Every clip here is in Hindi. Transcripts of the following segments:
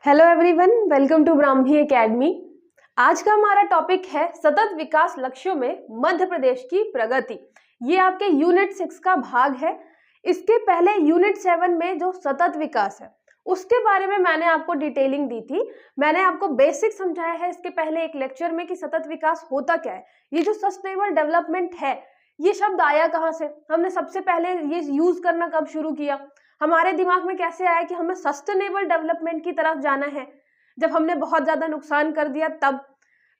Hello everyone, welcome to Brahmi academy. आज का हमारा टॉपिक है सतत विकास लक्ष्यों में मध्य प्रदेश की प्रगति। ये आपके यूनिट 6 का भाग है। इसके पहले यूनिट 7 में जो सतत विकास है उसके बारे में मैंने आपको डिटेलिंग दी थी। मैंने आपको बेसिक समझाया है इसके पहले एक लेक्चर में कि सतत विकास होता क्या है। ये जो सस्टेनेबल डेवलपमेंट है, ये शब्द आया कहाँ से, हमने सबसे पहले ये यूज करना कब शुरू किया, हमारे दिमाग में कैसे आया कि हमें सस्टेनेबल डेवलपमेंट की तरफ जाना है, जब हमने बहुत ज्यादा नुकसान कर दिया तब।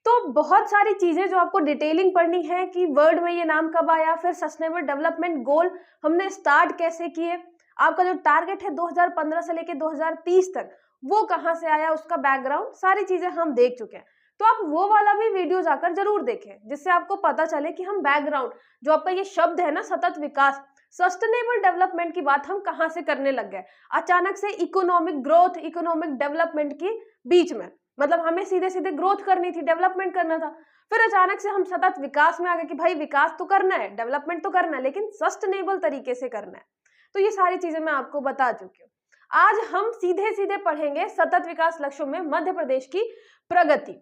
तो बहुत सारी चीजें जो आपको डिटेलिंग पढ़नी है कि वर्ड में ये नाम कब आया, फिर सस्टेनेबल डेवलपमेंट गोल हमने स्टार्ट कैसे किए, आपका जो टारगेट है 2015 से लेके 2030 तक वो कहाँ से आया, उसका बैकग्राउंड, सारी चीजें हम देख चुके हैं। तो आप वो वाला भी वीडियो जाकर जरूर देखें, जिससे आपको पता चले कि हम बैकग्राउंड, जो आपका ये शब्द है ना सतत विकास, सस्टेनेबल डेवलपमेंट की बात हम कहां से करने लग गए अचानक से इकोनॉमिक ग्रोथ, इकोनॉमिक डेवलपमेंट के बीच में। मतलब हमें सीधे सीधे ग्रोथ करनी थी, डेवलपमेंट करना था, फिर अचानक से हम सतत विकास में आ गए कि भाई विकास तो करना है, डेवलपमेंट तो करना है, लेकिन सस्टेनेबल तरीके से करना है। तो ये सारी चीजें मैं आपको बता चुकी हूँ। आज हम सीधे सीधे पढ़ेंगे सतत विकास लक्ष्यों में मध्य प्रदेश की प्रगति।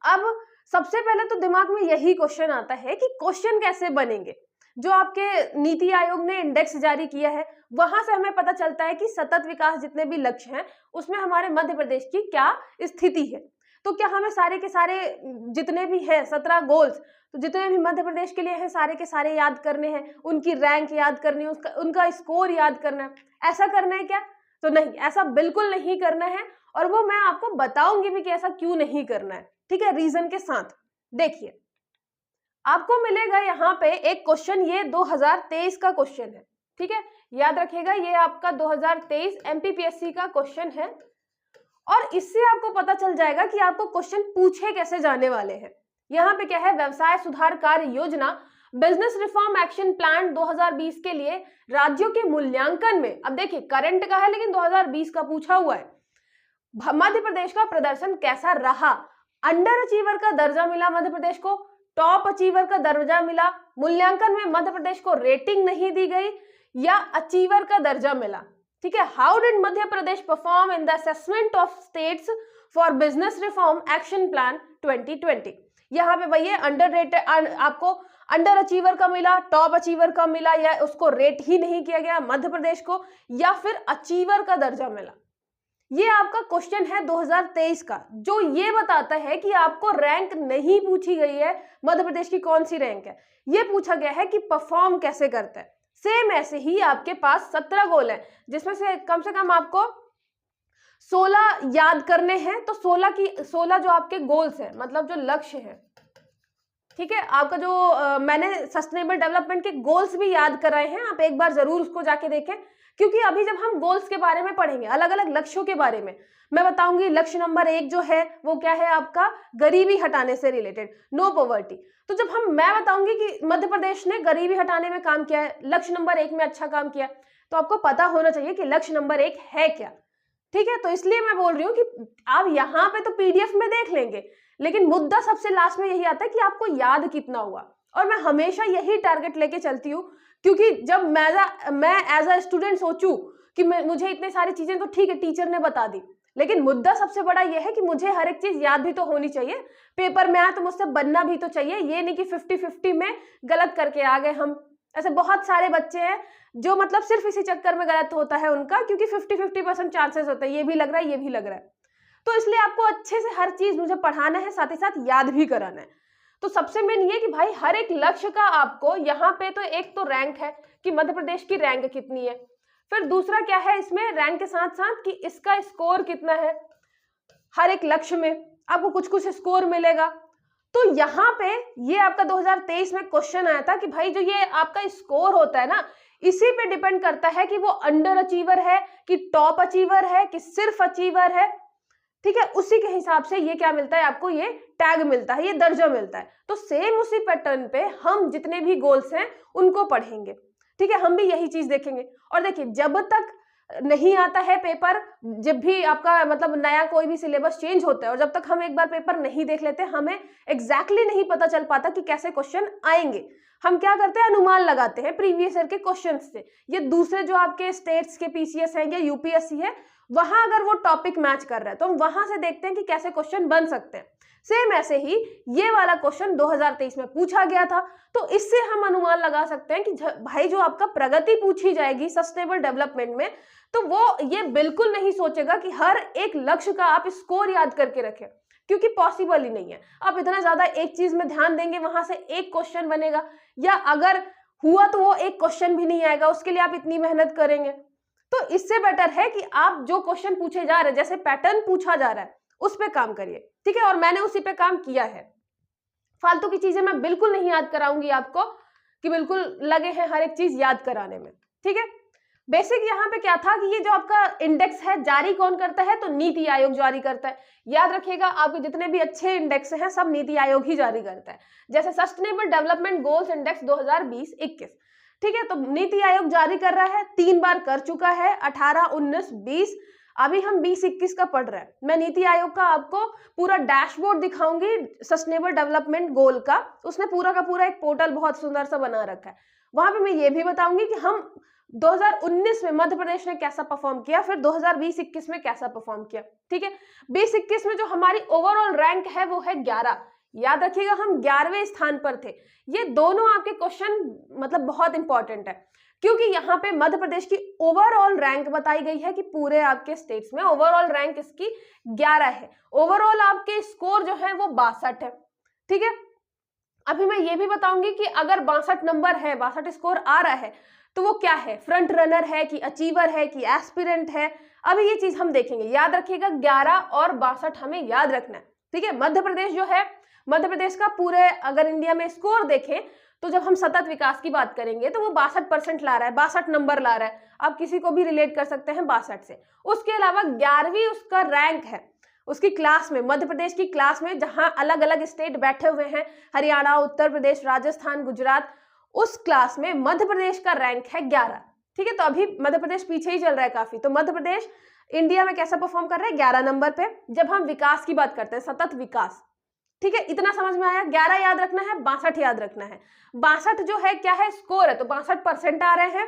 अब सबसे पहले तो दिमाग में यही क्वेश्चन आता है कि क्वेश्चन कैसे बनेंगे। जो आपके नीति आयोग ने इंडेक्स जारी किया है वहां से हमें पता चलता है कि सतत विकास जितने भी लक्ष्य हैं उसमें हमारे मध्य प्रदेश की क्या स्थिति है। तो क्या हमें सारे के सारे जितने भी हैं 17 गोल्स, तो जितने भी मध्य प्रदेश के लिए हैं सारे के सारे याद करने हैं, उनकी रैंक याद करनी है, उनका स्कोर याद करना है, ऐसा करना है क्या? तो नहीं, ऐसा बिल्कुल नहीं करना है। और वो मैं आपको बताऊंगी भी कि ऐसा क्यों नहीं करना है, ठीक है, रीजन के साथ। देखिए, आपको मिलेगा यहाँ पे एक क्वेश्चन, ये 2023 का क्वेश्चन है, ठीक है, याद रखिएगा, ये आपका 2023 एमपीपीएससी का क्वेश्चन है। और इससे आपको पता चल जाएगा कि आपको क्वेश्चन पूछे कैसे जाने वाले हैं। यहाँ पे क्या है, व्यवसाय सुधार कार्य योजना, बिजनेस रिफॉर्म एक्शन प्लान 2020 के लिए राज्यों के मूल्यांकन में, अब देखिए करंट का है लेकिन 2020 का पूछा हुआ है, मध्य प्रदेश का प्रदर्शन कैसा रहा। अंडर अचीवर का दर्जा मिला मध्य प्रदेश को, टॉप अचीवर का दर्जा मिला, मूल्यांकन में मध्य प्रदेश को रेटिंग नहीं दी गई, या अचीवर का दर्जा मिला, ठीक है। How did Madhya Pradesh perform in the assessment of states for business reform action plan 2020। यहाँ पे भैया अंडर रेटेड, आपको अंडर अचीवर का मिला, टॉप अचीवर का मिला, या उसको रेट ही नहीं किया गया मध्य प्रदेश को, या फिर अचीवर का दर्जा मिला। ये आपका क्वेश्चन है 2023 का, जो ये बताता है कि आपको रैंक नहीं पूछी गई है मध्य प्रदेश की कौन सी रैंक है, ये पूछा गया है कि परफॉर्म कैसे करता है। सेम ऐसे ही आपके पास 17 गोल है, जिसमें से कम आपको 16 याद करने हैं। तो 16 जो आपके गोल्स हैं, मतलब जो लक्ष्य है, ठीक है, आपका जो मैंने सस्टेनेबल डेवलपमेंट के गोल्स भी याद कराए हैं, आप एक बार जरूर उसको जाके देखें, क्योंकि अभी जब हम गोल्स के बारे में पढ़ेंगे, अलग अलग लक्ष्यों के बारे में मैं बताऊंगी। लक्ष्य नंबर 1 जो है वो क्या है, आपका गरीबी हटाने से रिलेटेड, नो पॉवर्टी। तो जब मैं बताऊंगी कि मध्य प्रदेश ने गरीबी हटाने में काम किया है, लक्ष्य नंबर 1 में अच्छा काम किया, तो आपको पता होना चाहिए कि लक्ष्य नंबर 1 है क्या, ठीक है। तो इसलिए मैं बोल रही हूँ कि आप यहाँ पे तो पीडीएफ में देख लेंगे, लेकिन मुद्दा सबसे लास्ट में यही आता है कि आपको याद कितना हुआ। और मैं हमेशा यही टारगेट लेके चलती हूँ, क्योंकि जब मैं एज अ स्टूडेंट सोचूं कि मुझे इतने सारी चीजें तो ठीक है टीचर ने बता दी, लेकिन मुद्दा सबसे बड़ा यह है कि मुझे हर एक चीज याद भी तो होनी चाहिए, पेपर में आया तो मुझसे बनना भी तो चाहिए। ये नहीं कि 50-50 में गलत करके आ गए हम। ऐसे बहुत सारे बच्चे हैं जो मतलब सिर्फ इसी चक्कर में गलत होता है उनका, क्योंकि 50-50% चांसेस होता है, ये भी लग रहा है ये भी लग रहा है। तो इसलिए आपको अच्छे से हर चीज मुझे पढ़ाना है, साथ ही साथ याद भी कराना है। तो सबसे मेन ये कि भाई हर एक लक्ष्य का आपको यहाँ पे तो एक तो रैंक है कि मध्य प्रदेश की रैंक कितनी है, फिर दूसरा क्या है इसमें रैंक के साथ साथ कि इसका स्कोर कितना है। हर एक लक्ष्य में आपको कुछ कुछ स्कोर मिलेगा। तो यहाँ पे ये आपका 2023 में क्वेश्चन आया था कि भाई जो ये आपका स्कोर होता है ना, इसी पे डिपेंड करता है कि वो अंडर अचीवर है कि टॉप अचीवर है कि सिर्फ अचीवर है, ठीक है। उसी के हिसाब से ये क्या मिलता है आपको, ये टैग मिलता है, ये दर्जा मिलता है। तो सेम उसी पैटर्न पे हम जितने भी गोल्स हैं उनको पढ़ेंगे, ठीक है, हम भी यही चीज देखेंगे। और देखिए, जब तक नहीं आता है पेपर, जब भी आपका मतलब नया कोई भी सिलेबस चेंज होता है और जब तक हम एक बार पेपर नहीं देख लेते हमें एग्जैक्टली नहीं पता चल पाता कि कैसे क्वेश्चन आएंगे। हम क्या करते हैं, अनुमान लगाते हैं प्रीवियस ईयर के क्वेश्चन से। ये दूसरे जो आपके स्टेट्स के पीसीएस हैं या यूपीएससी है, वहां अगर वो टॉपिक मैच कर रहा है तो हम वहां से देखते हैं कि कैसे क्वेश्चन बन सकते हैं। सेम ऐसे ही ये वाला क्वेश्चन 2023 में पूछा गया था, तो इससे हम अनुमान लगा सकते हैं कि भाई जो आपका प्रगति पूछी जाएगी सस्टेनेबल डेवलपमेंट में, तो वो ये बिल्कुल नहीं सोचेगा कि हर एक लक्ष्य का आप स्कोर याद करके रखें, क्योंकि पॉसिबल ही नहीं है। आप इतना ज्यादा एक चीज में ध्यान देंगे, वहां से एक क्वेश्चन बनेगा, या अगर हुआ तो वो एक क्वेश्चन भी नहीं आएगा, उसके लिए आप इतनी मेहनत करेंगे। तो इससे बेटर है कि आप जो क्वेश्चन पूछे जा रहे हैं, जैसे पैटर्न पूछा जा रहा है, उस पे काम करिए, ठीक है। और मैंने उसी पे काम किया है। फालतू की चीजें मैं बिल्कुल नहीं याद कराऊंगी आपको कि बिल्कुल लगे हैं हर एक चीज याद कराने में, ठीक है। बेसिक यहाँ पे क्या था कि ये जो आपका इंडेक्स है जारी कौन करता है, तो नीति आयोग जारी करता है। याद रखिएगा, आपके जितने भी अच्छे इंडेक्स हैं सब नीति आयोग ही जारी करता है। जैसे सस्टेनेबल डेवलपमेंट गोल्स इंडेक्स 2020-21, ठीक है, तो नीति आयोग जारी कर रहा है, 3 बार कर चुका है, 18, 19, 20, अभी हम 20-21 का पढ़ रहे हैं। मैं नीति आयोग का आपको पूरा डैशबोर्ड दिखाऊंगी सस्टेनेबल डेवलपमेंट गोल का, उसने पूरा का पूरा एक पोर्टल बहुत सुंदर सा बना रखा है। वहां पे मैं ये भी बताऊंगी कि हम 2019 में मध्य प्रदेश ने कैसा परफॉर्म किया, फिर 2020-21 में कैसा परफॉर्म किया, ठीक है। 20-21 में जो हमारी ओवरऑल रैंक है वो है 11। याद रखिएगा, हम 11वें स्थान पर थे। ये दोनों आपके क्वेश्चन मतलब बहुत इंपॉर्टेंट है, क्योंकि यहाँ पे मध्य प्रदेश की ओवरऑल रैंक बताई गई है कि पूरे आपके स्टेट्स में ओवरऑल रैंक इसकी 11 है। ओवरऑल आपके स्कोर जो है वो 62 है, ठीक है। अभी मैं ये भी बताऊंगी कि अगर 62 नंबर है, 62 स्कोर आ रहा है, तो वो क्या है, फ्रंट रनर है कि अचीवर है कि एस्पिरेंट है, अभी ये चीज हम देखेंगे। याद रखिएगा 11 और 62 हमें याद रखना है, ठीक है। मध्य प्रदेश जो है, मध्य प्रदेश का पूरे अगर इंडिया में स्कोर देखें तो जब हम सतत विकास की बात करेंगे तो वो 62% ला रहा है, 62 नंबर ला रहा है। आप किसी को भी रिलेट कर सकते हैं 62 से। उसके अलावा 11वीं उसका रैंक है, उसकी क्लास में, मध्य प्रदेश की क्लास में, जहां अलग अलग स्टेट बैठे हुए हैं, हरियाणा, उत्तर प्रदेश, राजस्थान, गुजरात, उस क्लास में मध्य प्रदेश का रैंक है 11, ठीक है। तो अभी मध्य प्रदेश पीछे ही चल रहा है काफी, तो मध्य प्रदेश इंडिया में कैसा परफॉर्म कर रहा है, 11 नंबर पे। जब हम विकास की बात करते हैं, सतत विकास, ठीक है, इतना समझ में आया। 11 याद रखना है, 62 याद रखना है। 62 जो है क्या है, स्कोर है, तो 62% आ रहे हैं।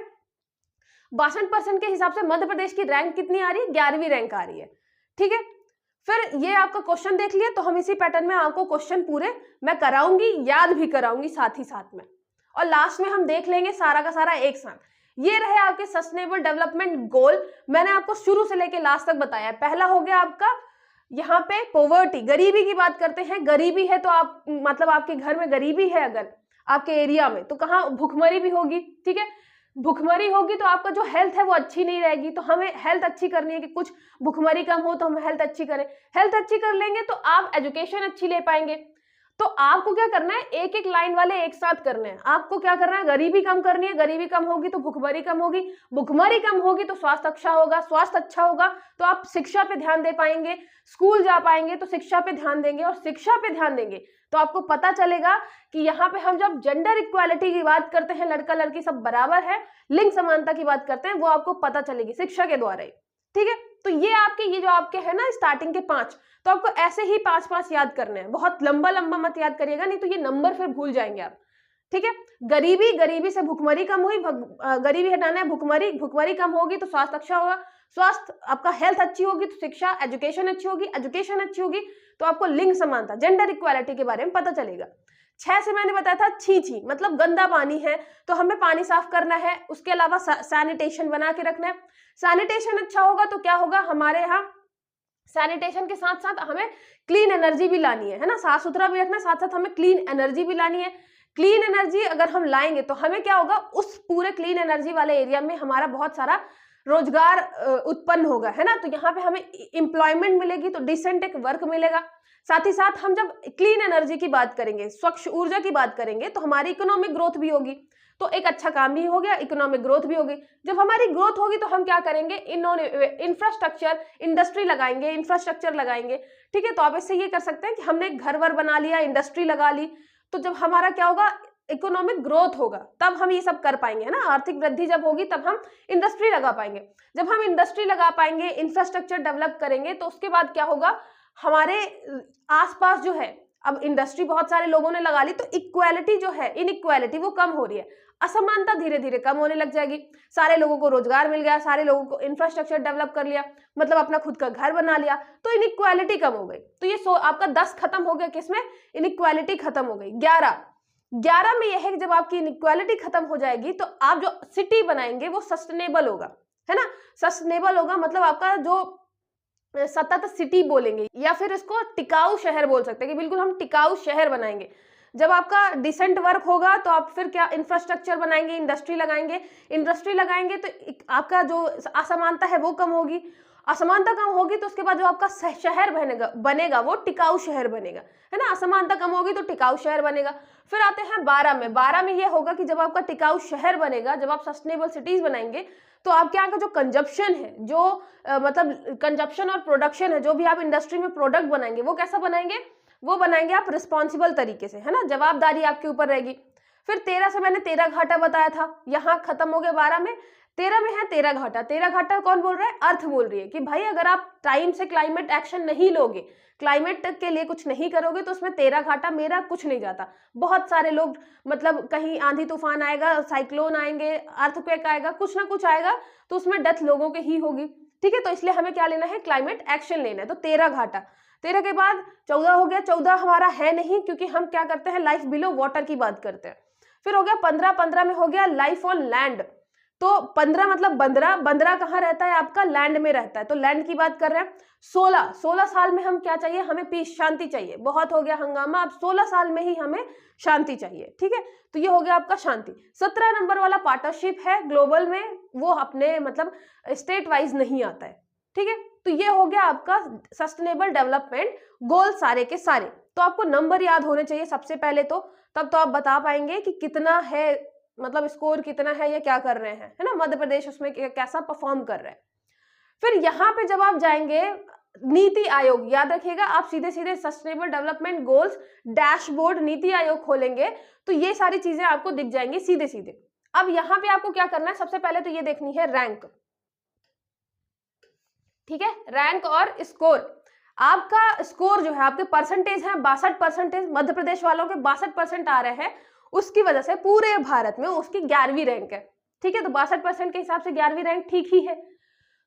62% के हिसाब से मध्य प्रदेश की रैंक कितनी आ रही है, 11वीं रैंक आ रही है, ठीक है। फिर ये आपका क्वेश्चन देख लिया, तो हम इसी पैटर्न में आपको क्वेश्चन पूरे मैं कराऊंगी, याद भी कराऊंगी साथ ही साथ में, और लास्ट में हम देख लेंगे सारा का सारा एक साथ। ये रहे आपके सस्टेनेबल डेवलपमेंट गोल। मैंने आपको शुरू से लेके लास्ट तक बताया। पहला हो गया आपका यहाँ पे पॉवर्टी, गरीबी की बात करते हैं। गरीबी है तो आप मतलब आपके घर में गरीबी है अगर आपके एरिया में, तो कहाँ भुखमरी भी होगी, ठीक है। भुखमरी होगी तो आपका जो हेल्थ है वो अच्छी नहीं रहेगी। तो हमें हेल्थ अच्छी करनी है कि कुछ भुखमरी कम हो तो हम हेल्थ अच्छी करें। हेल्थ अच्छी कर लेंगे तो आप एजुकेशन अच्छी ले पाएंगे। तो आपको क्या करना है, एक एक लाइन वाले एक साथ करने हैं। आपको क्या करना है, गरीबी कम करनी है। गरीबी कम होगी तो भुखमरी कम होगी, भुखमरी कम होगी तो स्वास्थ्य अच्छा होगा, स्वास्थ्य अच्छा होगा तो आप शिक्षा पे ध्यान दे पाएंगे, स्कूल जा पाएंगे तो शिक्षा पे ध्यान देंगे, और शिक्षा पे ध्यान देंगे तो आपको पता चलेगा कि यहाँ पे हम जब जेंडर इक्वालिटी की बात करते हैं, लड़का लड़की सब बराबर है, लिंग समानता की बात करते हैं, वो आपको पता चलेगी शिक्षा के द्वारा ही, ठीक है। तो ये आपके, ये जो आपके है ना स्टार्टिंग के 5, तो आपको ऐसे ही 5-5 याद करने हैं। बहुत लंबा लंबा मत याद करिएगा, नहीं तो ये नंबर फिर भूल जाएंगे आप, ठीक है। गरीबी, गरीबी से भुखमरी कम हुई, गरीबी हटाना है, भुखमरी, भुखमरी कम होगी तो स्वास्थ्य अच्छा होगा, स्वास्थ्य आपका हेल्थ अच्छी होगी तो शिक्षा एजुकेशन अच्छी होगी, एजुकेशन अच्छी होगी तो आपको लिंग समानता, जेंडर इक्वालिटी के बारे में पता चलेगा। 6 से मैंने बताया था छी छी, मतलब गंदा पानी है तो हमें पानी साफ करना है। उसके अलावा सैनिटेशन बना के रखना है। सैनिटेशन अच्छा होगा तो क्या होगा, हमारे यहाँ सैनिटेशन के साथ साथ हमें क्लीन एनर्जी भी लानी है ना, साफ सुथरा भी रखना, साथ साथ हमें क्लीन एनर्जी भी लानी है। क्लीन एनर्जी अगर हम लाएंगे तो हमें क्या होगा, उस पूरे क्लीन एनर्जी वाले एरिया में हमारा बहुत सारा रोजगार उत्पन्न होगा, है ना। तो यहाँ पे हमें एम्प्लॉयमेंट मिलेगी, तो डिसेंट एक वर्क मिलेगा। साथ ही साथ हम जब क्लीन एनर्जी की बात करेंगे, स्वच्छ ऊर्जा की बात करेंगे, तो हमारी इकोनॉमिक ग्रोथ भी होगी, तो एक अच्छा काम भी हो गया, इकोनॉमिक ग्रोथ भी होगी। जब हमारी ग्रोथ होगी तो हम क्या करेंगे, इंफ्रास्ट्रक्चर, इंडस्ट्री लगाएंगे, इंफ्रास्ट्रक्चर लगाएंगे, ठीक है। तो आप इससे ये कर सकते हैं कि हमने घर वर बना लिया, इंडस्ट्री लगा ली, तो जब हमारा क्या होगा, इकोनॉमिक ग्रोथ होगा तब हम ये सब कर पाएंगे, है ना। आर्थिक वृद्धि जब होगी तब हम इंडस्ट्री लगा पाएंगे। जब हम इंडस्ट्री लगा पाएंगे, इंफ्रास्ट्रक्चर डेवलप करेंगे, तो उसके बाद क्या होगा, हमारे आसपास जो है, अब इंडस्ट्री बहुत सारे लोगों ने लगा ली तो इक्वालिटी जो है, इनइक्वालिटी वो कम हो रही है, असमानता धीरे धीरे कम होने लग जाएगी। सारे लोगों को रोजगार मिल गया, सारे लोगों को इंफ्रास्ट्रक्चर डेवलप कर लिया, मतलब अपना खुद का घर बना लिया, तो इनइक्वालिटी कम हो गई। तो ये आपका 10 खत्म हो गया, किसमें, इनइक्वालिटी खत्म हो गई। 11 में यह है कि जब आपकी इनइक्वालिटी खत्म हो जाएगी तो आप जो सिटी बनाएंगे वो सस्टेनेबल होगा, है ना। सस्टेनेबल होगा मतलब आपका जो सतत सिटी बोलेंगे या फिर इसको टिकाऊ शहर बोल सकते हैं कि बिल्कुल हम टिकाऊ शहर बनाएंगे। जब आपका डिसेंट वर्क होगा तो आप फिर क्या इंफ्रास्ट्रक्चर बनाएंगे, इंडस्ट्री लगाएंगे तो आपका जो असमानता है वो कम होगी। असमानता कम होगी तो उसके बाद जो आपका शहर बनेगा वो टिकाऊ शहर बनेगा, है ना। असमानता कम होगी तो टिकाऊ शहर बनेगा। फिर आते हैं 12 में ये होगा कि जब आपका टिकाऊ शहर बनेगा, जब आप सस्टेनेबल सिटीज बनाएंगे तो आपके यहाँ का जो कंजप्शन है, जो मतलब कंजप्शन और प्रोडक्शन है, जो भी आप इंडस्ट्री में प्रोडक्ट बनाएंगे वो कैसा बनाएंगे, वो बनाएंगे आप रिस्पॉन्सिबल तरीके से, है ना। जवाबदारी आपके ऊपर रहेगी। फिर 13 से मैंने 13 घाटा बताया था, यहाँ खत्म हो गया 12 में। 13 में है 13 घाटा। 13 घाटा कौन बोल रहा है, अर्थ बोल रही है कि भाई अगर आप टाइम से क्लाइमेट एक्शन नहीं लोगे, क्लाइमेट के लिए कुछ नहीं करोगे तो उसमें 13 घाटा मेरा कुछ नहीं जाता। बहुत सारे लोग मतलब कहीं आंधी तूफान आएगा, साइक्लोन आएंगे, अर्थक्वेक आएगा, कुछ ना कुछ आएगा तो उसमें डेथ लोगों के ही होगी, ठीक है। तो इसलिए हमें क्या लेना है, क्लाइमेट एक्शन लेना है। तो 13 घाटा। 13 के बाद 14 हो गया। 14 हमारा है नहीं क्योंकि हम क्या करते हैं, लाइफ बिलो वाटर की बात करते हैं। फिर हो गया 15। 15 में हो गया लाइफ ऑन लैंड। तो 15 मतलब बंदरा कहाँ रहता है, आपका लैंड में रहता है, तो लैंड की बात कर रहे हैं। 16 साल में हम क्या चाहिए, हमें पीस, शांति चाहिए। बहुत हो गया हंगामा, अब 16 साल में ही हमें शांति चाहिए, ठीक है। तो ये हो गया आपका शांति। 17 नंबर वाला पार्टनरशिप है ग्लोबल में, वो अपने मतलब स्टेट वाइज नहीं आता है, ठीक है। तो ये हो गया आपका सस्टेनेबल डेवलपमेंट गोल सारे के सारे। तो आपको नंबर याद होने चाहिए सबसे पहले, तो तब तो आप बता पाएंगे कि कितना है, मतलब स्कोर कितना है, ये क्या कर रहे हैं, है ना। मध्य प्रदेश उसमें कैसा परफॉर्म कर रहा है। फिर यहाँ पे जब आप जाएंगे नीति आयोग, याद रखिएगा आप सीधे सीधे sustainable development goals dashboard NITI Aayog खोलेंगे तो ये सारी चीजें आपको दिख जाएंगी सीधे सीधे। अब यहाँ पे आपको क्या करना है, सबसे पहले तो ये देखनी है रैंक, ठीक है। रैंक और स्कोर, आपका स्कोर जो है, आपके परसेंटेज है 62%, मध्य प्रदेश वालों के 62% आ रहे हैं, उसकी वजह से पूरे भारत में उसकी 11वीं रैंक है, ठीक है। तो 62% के हिसाब से 11वीं रैंक ठीक ही है।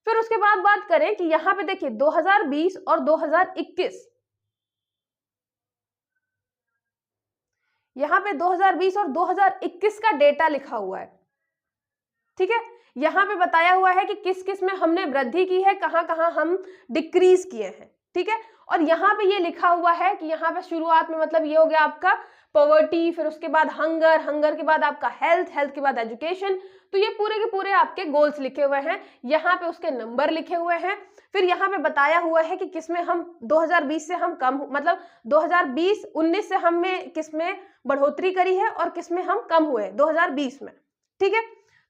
फिर उसके बाद बात करें कि यहाँ पे देखिए 2020 और 2021, यहाँ पे 2020 और 2021 का डेटा लिखा हुआ है, ठीक है। यहाँ पे बताया हुआ है कि किस किस में हमने वृद्धि की है, कहाँ कहाँ हम डिक्रीज किए हैं, ठीक है। और यहाँ पे ये लिखा हुआ है कि यहाँ पे शुरुआत में मतलब ये हो गया आपका पॉवर्टी, फिर उसके बाद हंगर के बाद आपका हेल्थ के बाद एजुकेशन। तो ये पूरे के पूरे आपके गोल्स लिखे हुए हैं, यहाँ पे उसके नंबर लिखे हुए हैं। फिर यहाँ पे बताया हुआ है कि किसमें हम 2020 से हम कम, मतलब 2020-19 से हमने किसमें बढ़ोतरी करी है और किसमें हम कम हुए 2020 में, ठीक है।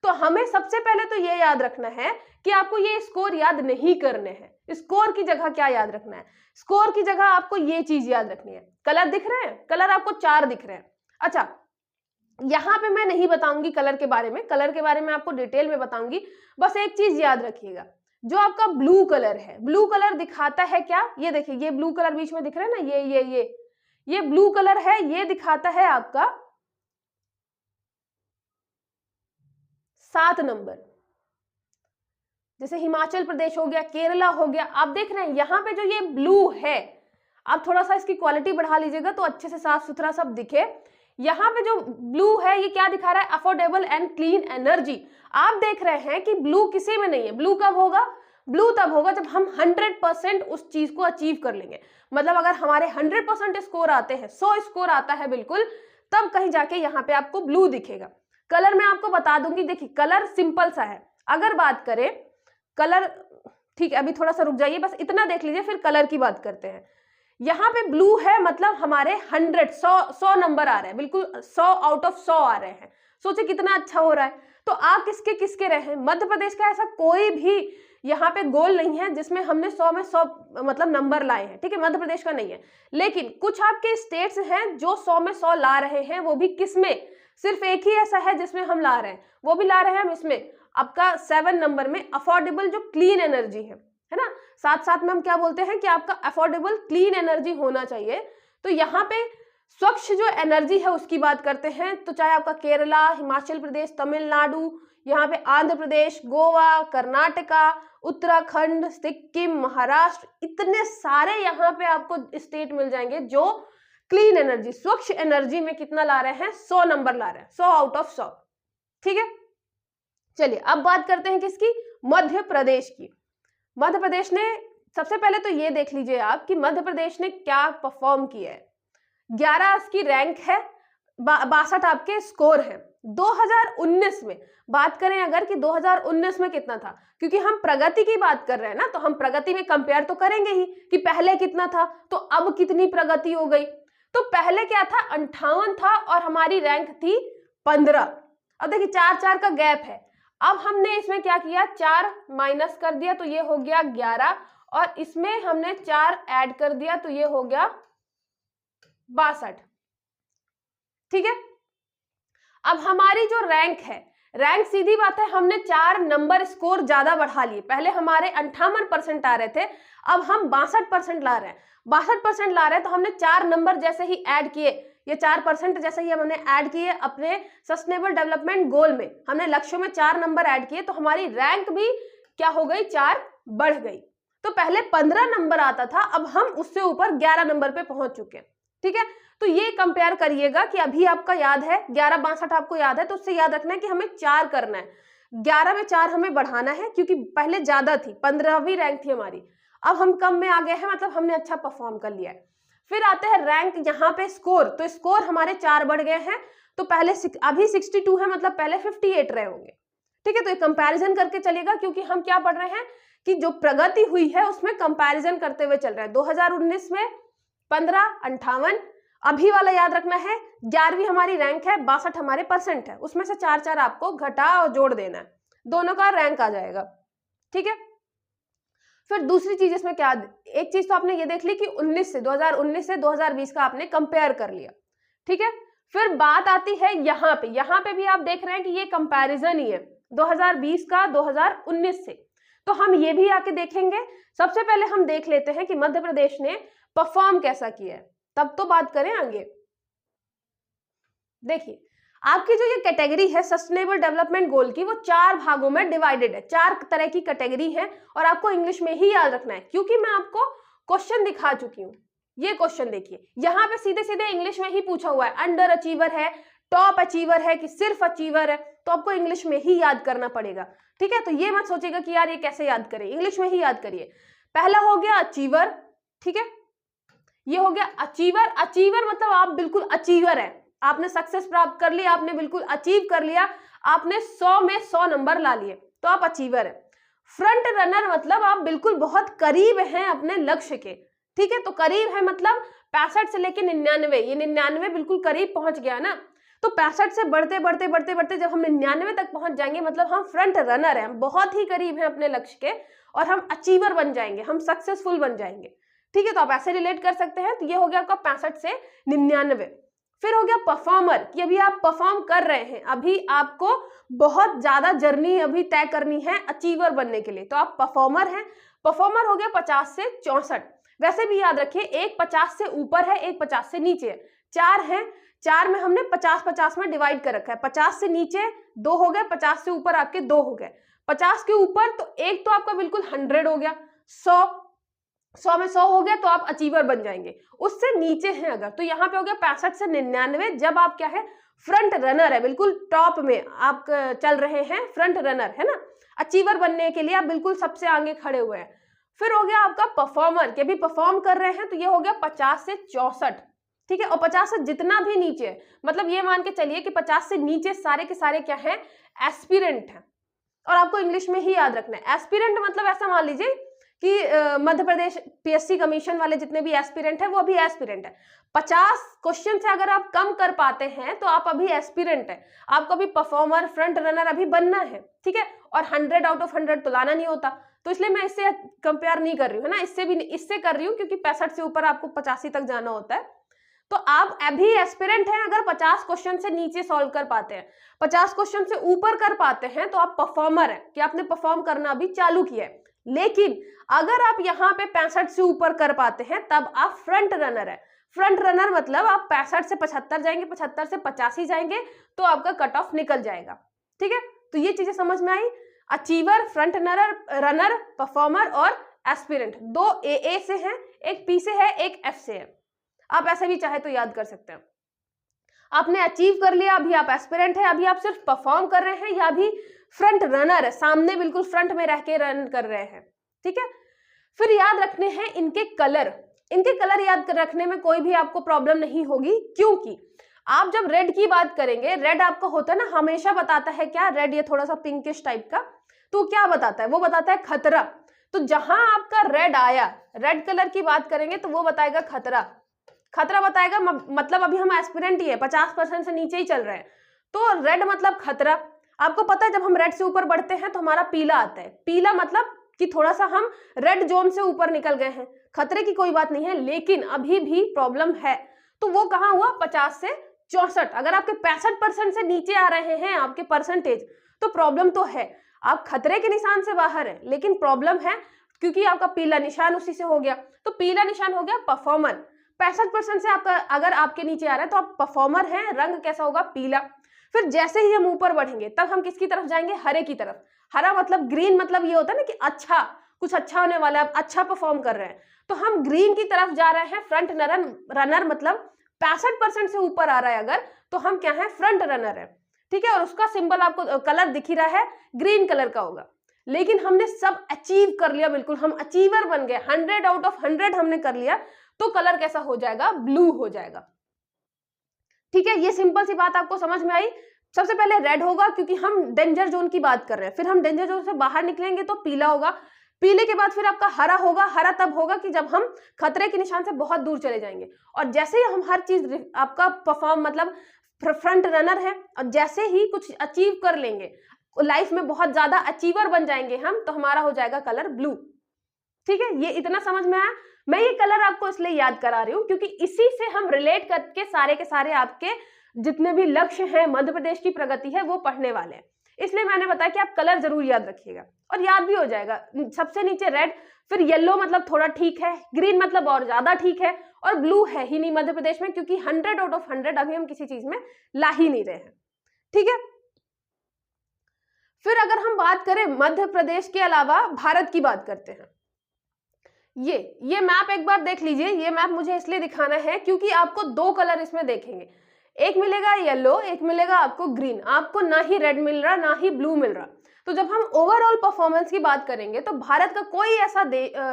तो हमें सबसे पहले तो ये याद रखना है कि आपको ये स्कोर याद नहीं करने हैं। स्कोर की जगह क्या याद रखना है, स्कोर की जगह आपको ये चीज याद रखनी है। कलर दिख रहे हैं, कलर आपको 4 दिख रहे हैं। अच्छा, यहाँ पे मैं नहीं बताऊंगी कलर के बारे में, कलर के बारे में आपको डिटेल में बताऊंगी। बस एक चीज याद रखिएगा, जो आपका ब्लू कलर है, ब्लू कलर दिखाता है क्या, ये देखिए ये ब्लू कलर बीच में दिख रहा है ना, ये ब्लू कलर है, ये दिखाता है आपका 7 नंबर। जैसे हिमाचल प्रदेश हो गया, केरला हो गया, आप देख रहे हैं यहाँ पे जो ये ब्लू है, आप थोड़ा सा इसकी क्वालिटी बढ़ा लीजिएगा तो अच्छे से साफ सुथरा सब दिखे। यहाँ पे जो ब्लू है ये क्या दिखा रहा है, अफोर्डेबल एंड क्लीन एनर्जी। आप देख रहे हैं कि ब्लू किसी में नहीं है। ब्लू कब होगा, ब्लू तब होगा जब हम 100% उस चीज को अचीव कर लेंगे। मतलब अगर हमारे 100% स्कोर आते हैं, 100 स्कोर आता है बिल्कुल, तब कहीं जाके यहाँ पे आपको ब्लू दिखेगा। कलर मैं आपको बता दूंगी, देखिए कलर सिंपल सा है। अगर बात करें कलर, ठीक है अभी थोड़ा सा रुक जाइए, बस इतना देख लीजिए, फिर कलर की बात करते हैं। यहाँ पे ब्लू है मतलब हमारे 100 नंबर आ रहे हैं, बिल्कुल 100 आउट ऑफ 100 आ रहे हैं। सोचिए कितना अच्छा हो रहा है। तो आप किसके किसके रहे हैं, मध्य प्रदेश का ऐसा कोई भी यहाँ पे गोल नहीं है जिसमें हमने 100 में 100 मतलब नंबर लाए हैं, ठीक है, मध्य प्रदेश का नहीं है। लेकिन कुछ आपके स्टेट्स हैं जो 100 में 100 ला रहे हैं, वो भी किसमें, सिर्फ एक ही ऐसा है जिसमें हम ला रहे हैं, वो भी ला रहे हैं हम इसमें आपका 7 नंबर में अफोर्डेबल जो क्लीन एनर्जी है ना। साथ साथ में हम क्या बोलते हैं कि आपका अफोर्डेबल क्लीन एनर्जी होना चाहिए। तो यहाँ पे स्वच्छ जो एनर्जी है उसकी बात करते हैं, तो चाहे आपका केरला, हिमाचल प्रदेश, तमिलनाडु, यहाँ पे आंध्र प्रदेश, गोवा, कर्नाटका, उत्तराखंड, सिक्किम, महाराष्ट्र, इतने सारे यहाँ पे आपको स्टेट मिल जाएंगे जो क्लीन एनर्जी, स्वच्छ एनर्जी में कितना ला रहे हैं, 100 नंबर ला रहे हैं, 100 आउट ऑफ 100। ठीक है, चलिए अब बात करते हैं किसकी, मध्य प्रदेश की। मध्य प्रदेश ने, सबसे पहले तो ये देख लीजिए आप कि मध्य प्रदेश ने क्या परफॉर्म किया है। 11 इसकी रैंक है, 62 आपके स्कोर है। 2019 में बात करें अगर कि 2019 में कितना था, क्योंकि हम प्रगति की बात कर रहे हैं ना, तो हम प्रगति में कंपेयर तो करेंगे ही कि पहले कितना था तो अब कितनी प्रगति हो गई। तो पहले क्या था, 58 था और हमारी रैंक थी 15। अब देखिए 4-4 का गैप है। अब हमने इसमें क्या किया, 4 माइनस कर दिया तो ये हो गया 11, और इसमें हमने 4 ऐड कर दिया तो ये हो गया 62। ठीक है, अब हमारी जो रैंक है, रैंक सीधी बात है हमने 4 नंबर स्कोर ज्यादा बढ़ा लिए। पहले हमारे 58% आ रहे थे, अब हम 62% ला रहे हैं। 62% ला रहे हैं तो हमने 4 नंबर जैसे ही ऐड किए, ये 4% जैसे ही हमने ऐड किए अपने सस्टेनेबल डेवलपमेंट गोल में, हमने लक्ष्यों में 4 नंबर ऐड किए तो हमारी रैंक भी क्या हो गई, 4 बढ़ गई। तो पहले 15 नंबर आता था, अब हम उससे ऊपर 11 नंबर पे पहुंच चुके हैं। ठीक है, तो ये कंपेयर करिएगा कि अभी आपका याद है 11-62 आपको याद है, तो उससे याद रखना है कि हमें 4 करना है, 11 में 4 हमें बढ़ाना है, क्योंकि पहले ज्यादा थी, 15वीं रैंक थी हमारी, अब हम कम में आ गए हैं, मतलब हमने अच्छा परफॉर्म कर लिया है। फिर आते हैं रैंक, यहाँ पे स्कोर, तो स्कोर हमारे 4 बढ़ गए हैं, तो पहले अभी 62 है, मतलब पहले 58 रहे होंगे। ठीक है, तो ये कंपैरिजन करके चलेगा, क्योंकि हम क्या पढ़ रहे हैं कि जो प्रगति हुई है उसमें कंपैरिजन करते हुए चल रहा है। 2019 में 15, 58, अभी वाला याद रखना है, 11वीं हमारी रैंक है, 62 हमारे परसेंट है, उसमें से 4-4 आपको घटा और जोड़ देना है, दोनों का रैंक आ जाएगा। ठीक है, फिर दूसरी चीज इसमें क्या, एक चीज तो आपने ये देख ली कि 2019 से 2020 का आपने कंपेयर कर लिया। ठीक है, फिर बात आती है यहाँ पे भी आप देख रहे हैं कि ये कंपैरिजन ही है 2020 का 2019 से, तो हम ये भी आके देखेंगे। सबसे पहले हम देख लेते हैं कि मध्य प्रदेश ने परफॉर्म कैसा किया है, तब तो बात करें आगे। देखिए आपकी जो ये कैटेगरी है सस्टेनेबल डेवलपमेंट गोल की, वो 4 भागों में डिवाइडेड है, 4 तरह की कैटेगरी है, और आपको इंग्लिश में ही याद रखना है, क्योंकि मैं आपको क्वेश्चन दिखा चुकी हूँ। ये क्वेश्चन देखिए, यहाँ पे सीधे सीधे इंग्लिश में ही पूछा हुआ है, अंडर अचीवर है, टॉप अचीवर है कि सिर्फ अचीवर है, तो आपको इंग्लिश में ही याद करना पड़ेगा। ठीक है, तो ये मत सोचेगा कि यार ये कैसे याद करें, इंग्लिश में ही याद करिए। पहला हो गया अचीवर, ठीक है, ये हो गया अचीवर। अचीवर मतलब आप बिल्कुल अचीवर है, आपने सक्सेस प्राप्त कर ली, आपने बिल्कुल अचीव कर लिया, आपने 100 में 100 नंबर ला लिए, तो आप अचीवर है। फ्रंट रनर मतलब आप बिल्कुल बहुत करीब हैं अपने लक्ष्य के। ठीक है, तो करीब है मतलब 65 से लेके 99, ये 99 बिल्कुल करीब पहुंच गया ना, तो 65 से बढ़ते बढ़ते बढ़ते बढ़ते जब हम 99 तक पहुंच जाएंगे, मतलब हम फ्रंट रनर हैं, हम बहुत ही करीब हैं अपने लक्ष्य के, और हम अचीवर बन जाएंगे, हम सक्सेसफुल बन जाएंगे। ठीक है, तो आप ऐसे रिलेट कर सकते हैं। तो ये हो गया आपका 65 से 99। फिर हो गया परफॉर्मर, कि अभी आप परफॉर्म कर रहे हैं, अभी आपको बहुत ज्यादा जर्नी अभी तय करनी है अचीवर बनने के लिए, तो आप परफॉर्मर हैं। परफॉर्मर हो गया 50 से 64। वैसे भी याद रखिए, एक 50 से ऊपर है, एक 50 से नीचे है, 4 हैं, 4 में हमने 50-50 में डिवाइड कर रखा है। 50 से नीचे 2 हो गए, 50 से ऊपर आपके 2 हो गए। 50 के ऊपर तो एक तो आपका बिल्कुल 100 हो गया, 100 में 100 हो गया, तो आप अचीवर बन जाएंगे। उससे नीचे हैं अगर, तो यहाँ पे हो गया 65 से 99, जब आप क्या है, फ्रंट रनर है, बिल्कुल टॉप में आप चल रहे हैं, फ्रंट रनर है ना, अचीवर बनने के लिए आप बिल्कुल सबसे आगे खड़े हुए हैं। फिर हो गया आपका परफॉर्मर, कि अभी परफॉर्म कर रहे हैं, तो ये हो गया 50 से 64। ठीक है, और 50 से जितना भी नीचे है, मतलब ये मान के चलिए कि 50 से नीचे सारे के सारे क्या है, एस्पिरेंट है। और आपको इंग्लिश में ही याद रखना है, एस्पिरेंट मतलब ऐसा मान लीजिए कि मध्य प्रदेश पीएससी कमीशन वाले जितने भी एस्पिरेंट है, वो अभी एस्पिरेंट है। 50 क्वेश्चन से अगर आप कम कर पाते हैं तो आप अभी एस्पिरेंट है, आपको अभी परफॉर्मर फ्रंट रनर अभी बनना है। ठीक है, और 100 आउट ऑफ 100 तो लाना नहीं होता, तो इसलिए मैं इससे कंपेयर नहीं कर रही हूँ, है ना, इससे कर रही हूँ, क्योंकि 65 से ऊपर आपको 85 तक जाना होता है। तो आप अभी एस्पिरेंट हैं अगर 50 क्वेश्चन से नीचे सॉल्व कर पाते हैं, 50 क्वेश्चन से ऊपर कर पाते हैं तो आप परफॉर्मर हैं कि आपने परफॉर्म करना अभी चालू किया है। लेकिन अगर आप यहाँ पे 65 से ऊपर कर पाते हैं तब आप फ्रंट रनर है। फ्रंट रनर मतलब आप 65 से 75 जाएंगे, 75 से 85 जाएंगे तो आपका कट ऑफ निकल जाएगा। ठीक है, तो ये चीजें समझ में आई। अचीवर, फ्रंट रनर, परफॉर्मर और एस्पिरेंट, दो ए से हैं, एक पी से है, एक एफ से है। आप ऐसे भी चाहे तो याद कर सकते हैं। आपने अचीव कर लिया, अभी आप एस्पिरेंट है, अभी आप सिर्फ परफॉर्म कर रहे हैं, या अभी फ्रंट रनर है, सामने बिल्कुल फ्रंट में रह के रन कर रहे हैं। ठीक है, फिर याद रखने हैं इनके कलर। इनके कलर याद रखने में कोई भी आपको प्रॉब्लम नहीं होगी, क्योंकि आप जब रेड की बात करेंगे, रेड आपका होता है ना, हमेशा बताता है क्या, रेड ये थोड़ा सा पिंकिश टाइप का, तो क्या बताता है, वो बताता है खतरा। तो जहां आपका रेड आया, रेड कलर की बात करेंगे तो वो बताएगा खतरा। खतरा बताएगा, मतलब अभी हम एस्पिरेंट ही है, 50% से नीचे ही चल रहे हैं, तो रेड मतलब खतरा। आपको पता है जब हम रेड से ऊपर बढ़ते हैं तो हमारा पीला आता है। पीला मतलब कि थोड़ा सा हम रेड जोन से ऊपर निकल गए हैं, खतरे की कोई बात नहीं है, लेकिन अभी भी प्रॉब्लम है। तो वो कहां हुआ, 50 से 64। अगर आपके 65% से नीचे आ रहे हैं आपके परसेंटेज, तो प्रॉब्लम तो है, आप खतरे के निशान से बाहर है, लेकिन प्रॉब्लम है क्योंकि आपका पीला निशान उसी से हो गया। तो पीला निशान हो गया परफॉर्मर। 65% से आपका अगर आपके नीचे आ रहा है तो आप परफॉर्मर हैं, रंग कैसा होगा, पीला। फिर जैसे ही हम ऊपर बढ़ेंगे तब हम किसकी तरफ जाएंगे, हरे की तरफ। हरा मतलब ग्रीन, मतलब ये होता है ना कि अच्छा, कुछ अच्छा होने वाला है, आप अच्छा परफॉर्म कर रहे हैं, तो हम ग्रीन की तरफ जा रहे हैं। फ्रंट रनर मतलब 65% से ऊपर आ रहा है अगर, तो हम क्या है, फ्रंट रनर है। ठीक है, और उसका सिंबल आपको कलर दिख ही रहा है, ग्रीन कलर का होगा। लेकिन हमने सब अचीव कर लिया, बिल्कुल हम अचीवर बन गए, 100 आउट ऑफ 100 हमने कर लिया, तो कलर कैसा हो जाएगा, ब्लू हो जाएगा। ठीक है, ये सिंपल सी बात आपको समझ में आई। सबसे पहले रेड होगा क्योंकि हम डेंजर जोन की बात कर रहे हैं, फिर हम डेंजर जोन से बाहर निकलेंगे तो पीला होगा, पीले के बाद फिर आपका हरा होगा। हरा तब होगा कि जब हम खतरे के निशान से बहुत दूर चले जाएंगे, और जैसे ही हम हर चीज आपका परफॉर्म मतलब फ्रंट रनर है, और जैसे ही कुछ अचीव कर लेंगे, लाइफ में बहुत ज्यादा अचीवर बन जाएंगे हम, तो हमारा हो जाएगा कलर ब्लू। ठीक है, ये इतना समझ में आया। मैं ये कलर आपको इसलिए याद करा रही हूँ क्योंकि इसी से हम रिलेट करके सारे के सारे आपके जितने भी लक्ष्य हैं, मध्य प्रदेश की प्रगति है, वो पढ़ने वाले हैं। इसलिए मैंने बताया कि आप कलर जरूर याद रखिएगा, और याद भी हो जाएगा। सबसे नीचे रेड, फिर येलो मतलब थोड़ा ठीक है, ग्रीन मतलब और ज्यादा ठीक है, और ब्लू है ही नहीं मध्य प्रदेश में, क्योंकि 100 आउट ऑफ 100 अभी हम किसी चीज में ला ही नहीं रहे हैं। ठीक है, फिर अगर हम बात करें मध्य प्रदेश के अलावा भारत की बात करते हैं। ये मैप एक बार देख लीजिए। ये मैप मुझे इसलिए दिखाना है क्योंकि आपको दो कलर इसमें देखेंगे, एक मिलेगा येलो, एक मिलेगा आपको ग्रीन। आपको ना ही रेड मिल रहा, ना ही ब्लू मिल रहा। तो जब हम ओवरऑल परफॉर्मेंस की बात करेंगे तो भारत का कोई ऐसा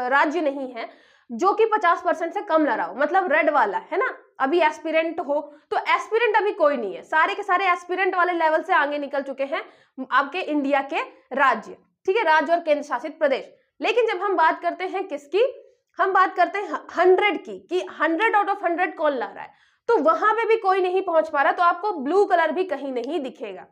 राज्य नहीं है जो कि 50% से कम ला रहा हो, मतलब रेड वाला है ना। अभी एस्पिरेंट हो तो एस्पिरेंट अभी कोई नहीं है, सारे के सारे एस्पिरेंट वाले लेवल से आगे निकल चुके हैं आपके इंडिया के राज्य। ठीक है, राज्य और केंद्र शासित प्रदेश। लेकिन जब हम बात करते हैं किसकी, हम बात करते हैं 100 की, कि 100 आउट ऑफ 100 कौन ला रहा है, तो वहां पे भी कोई नहीं पहुंच पा रहा, तो आपको ब्लू कलर भी कहीं नहीं दिखेगा।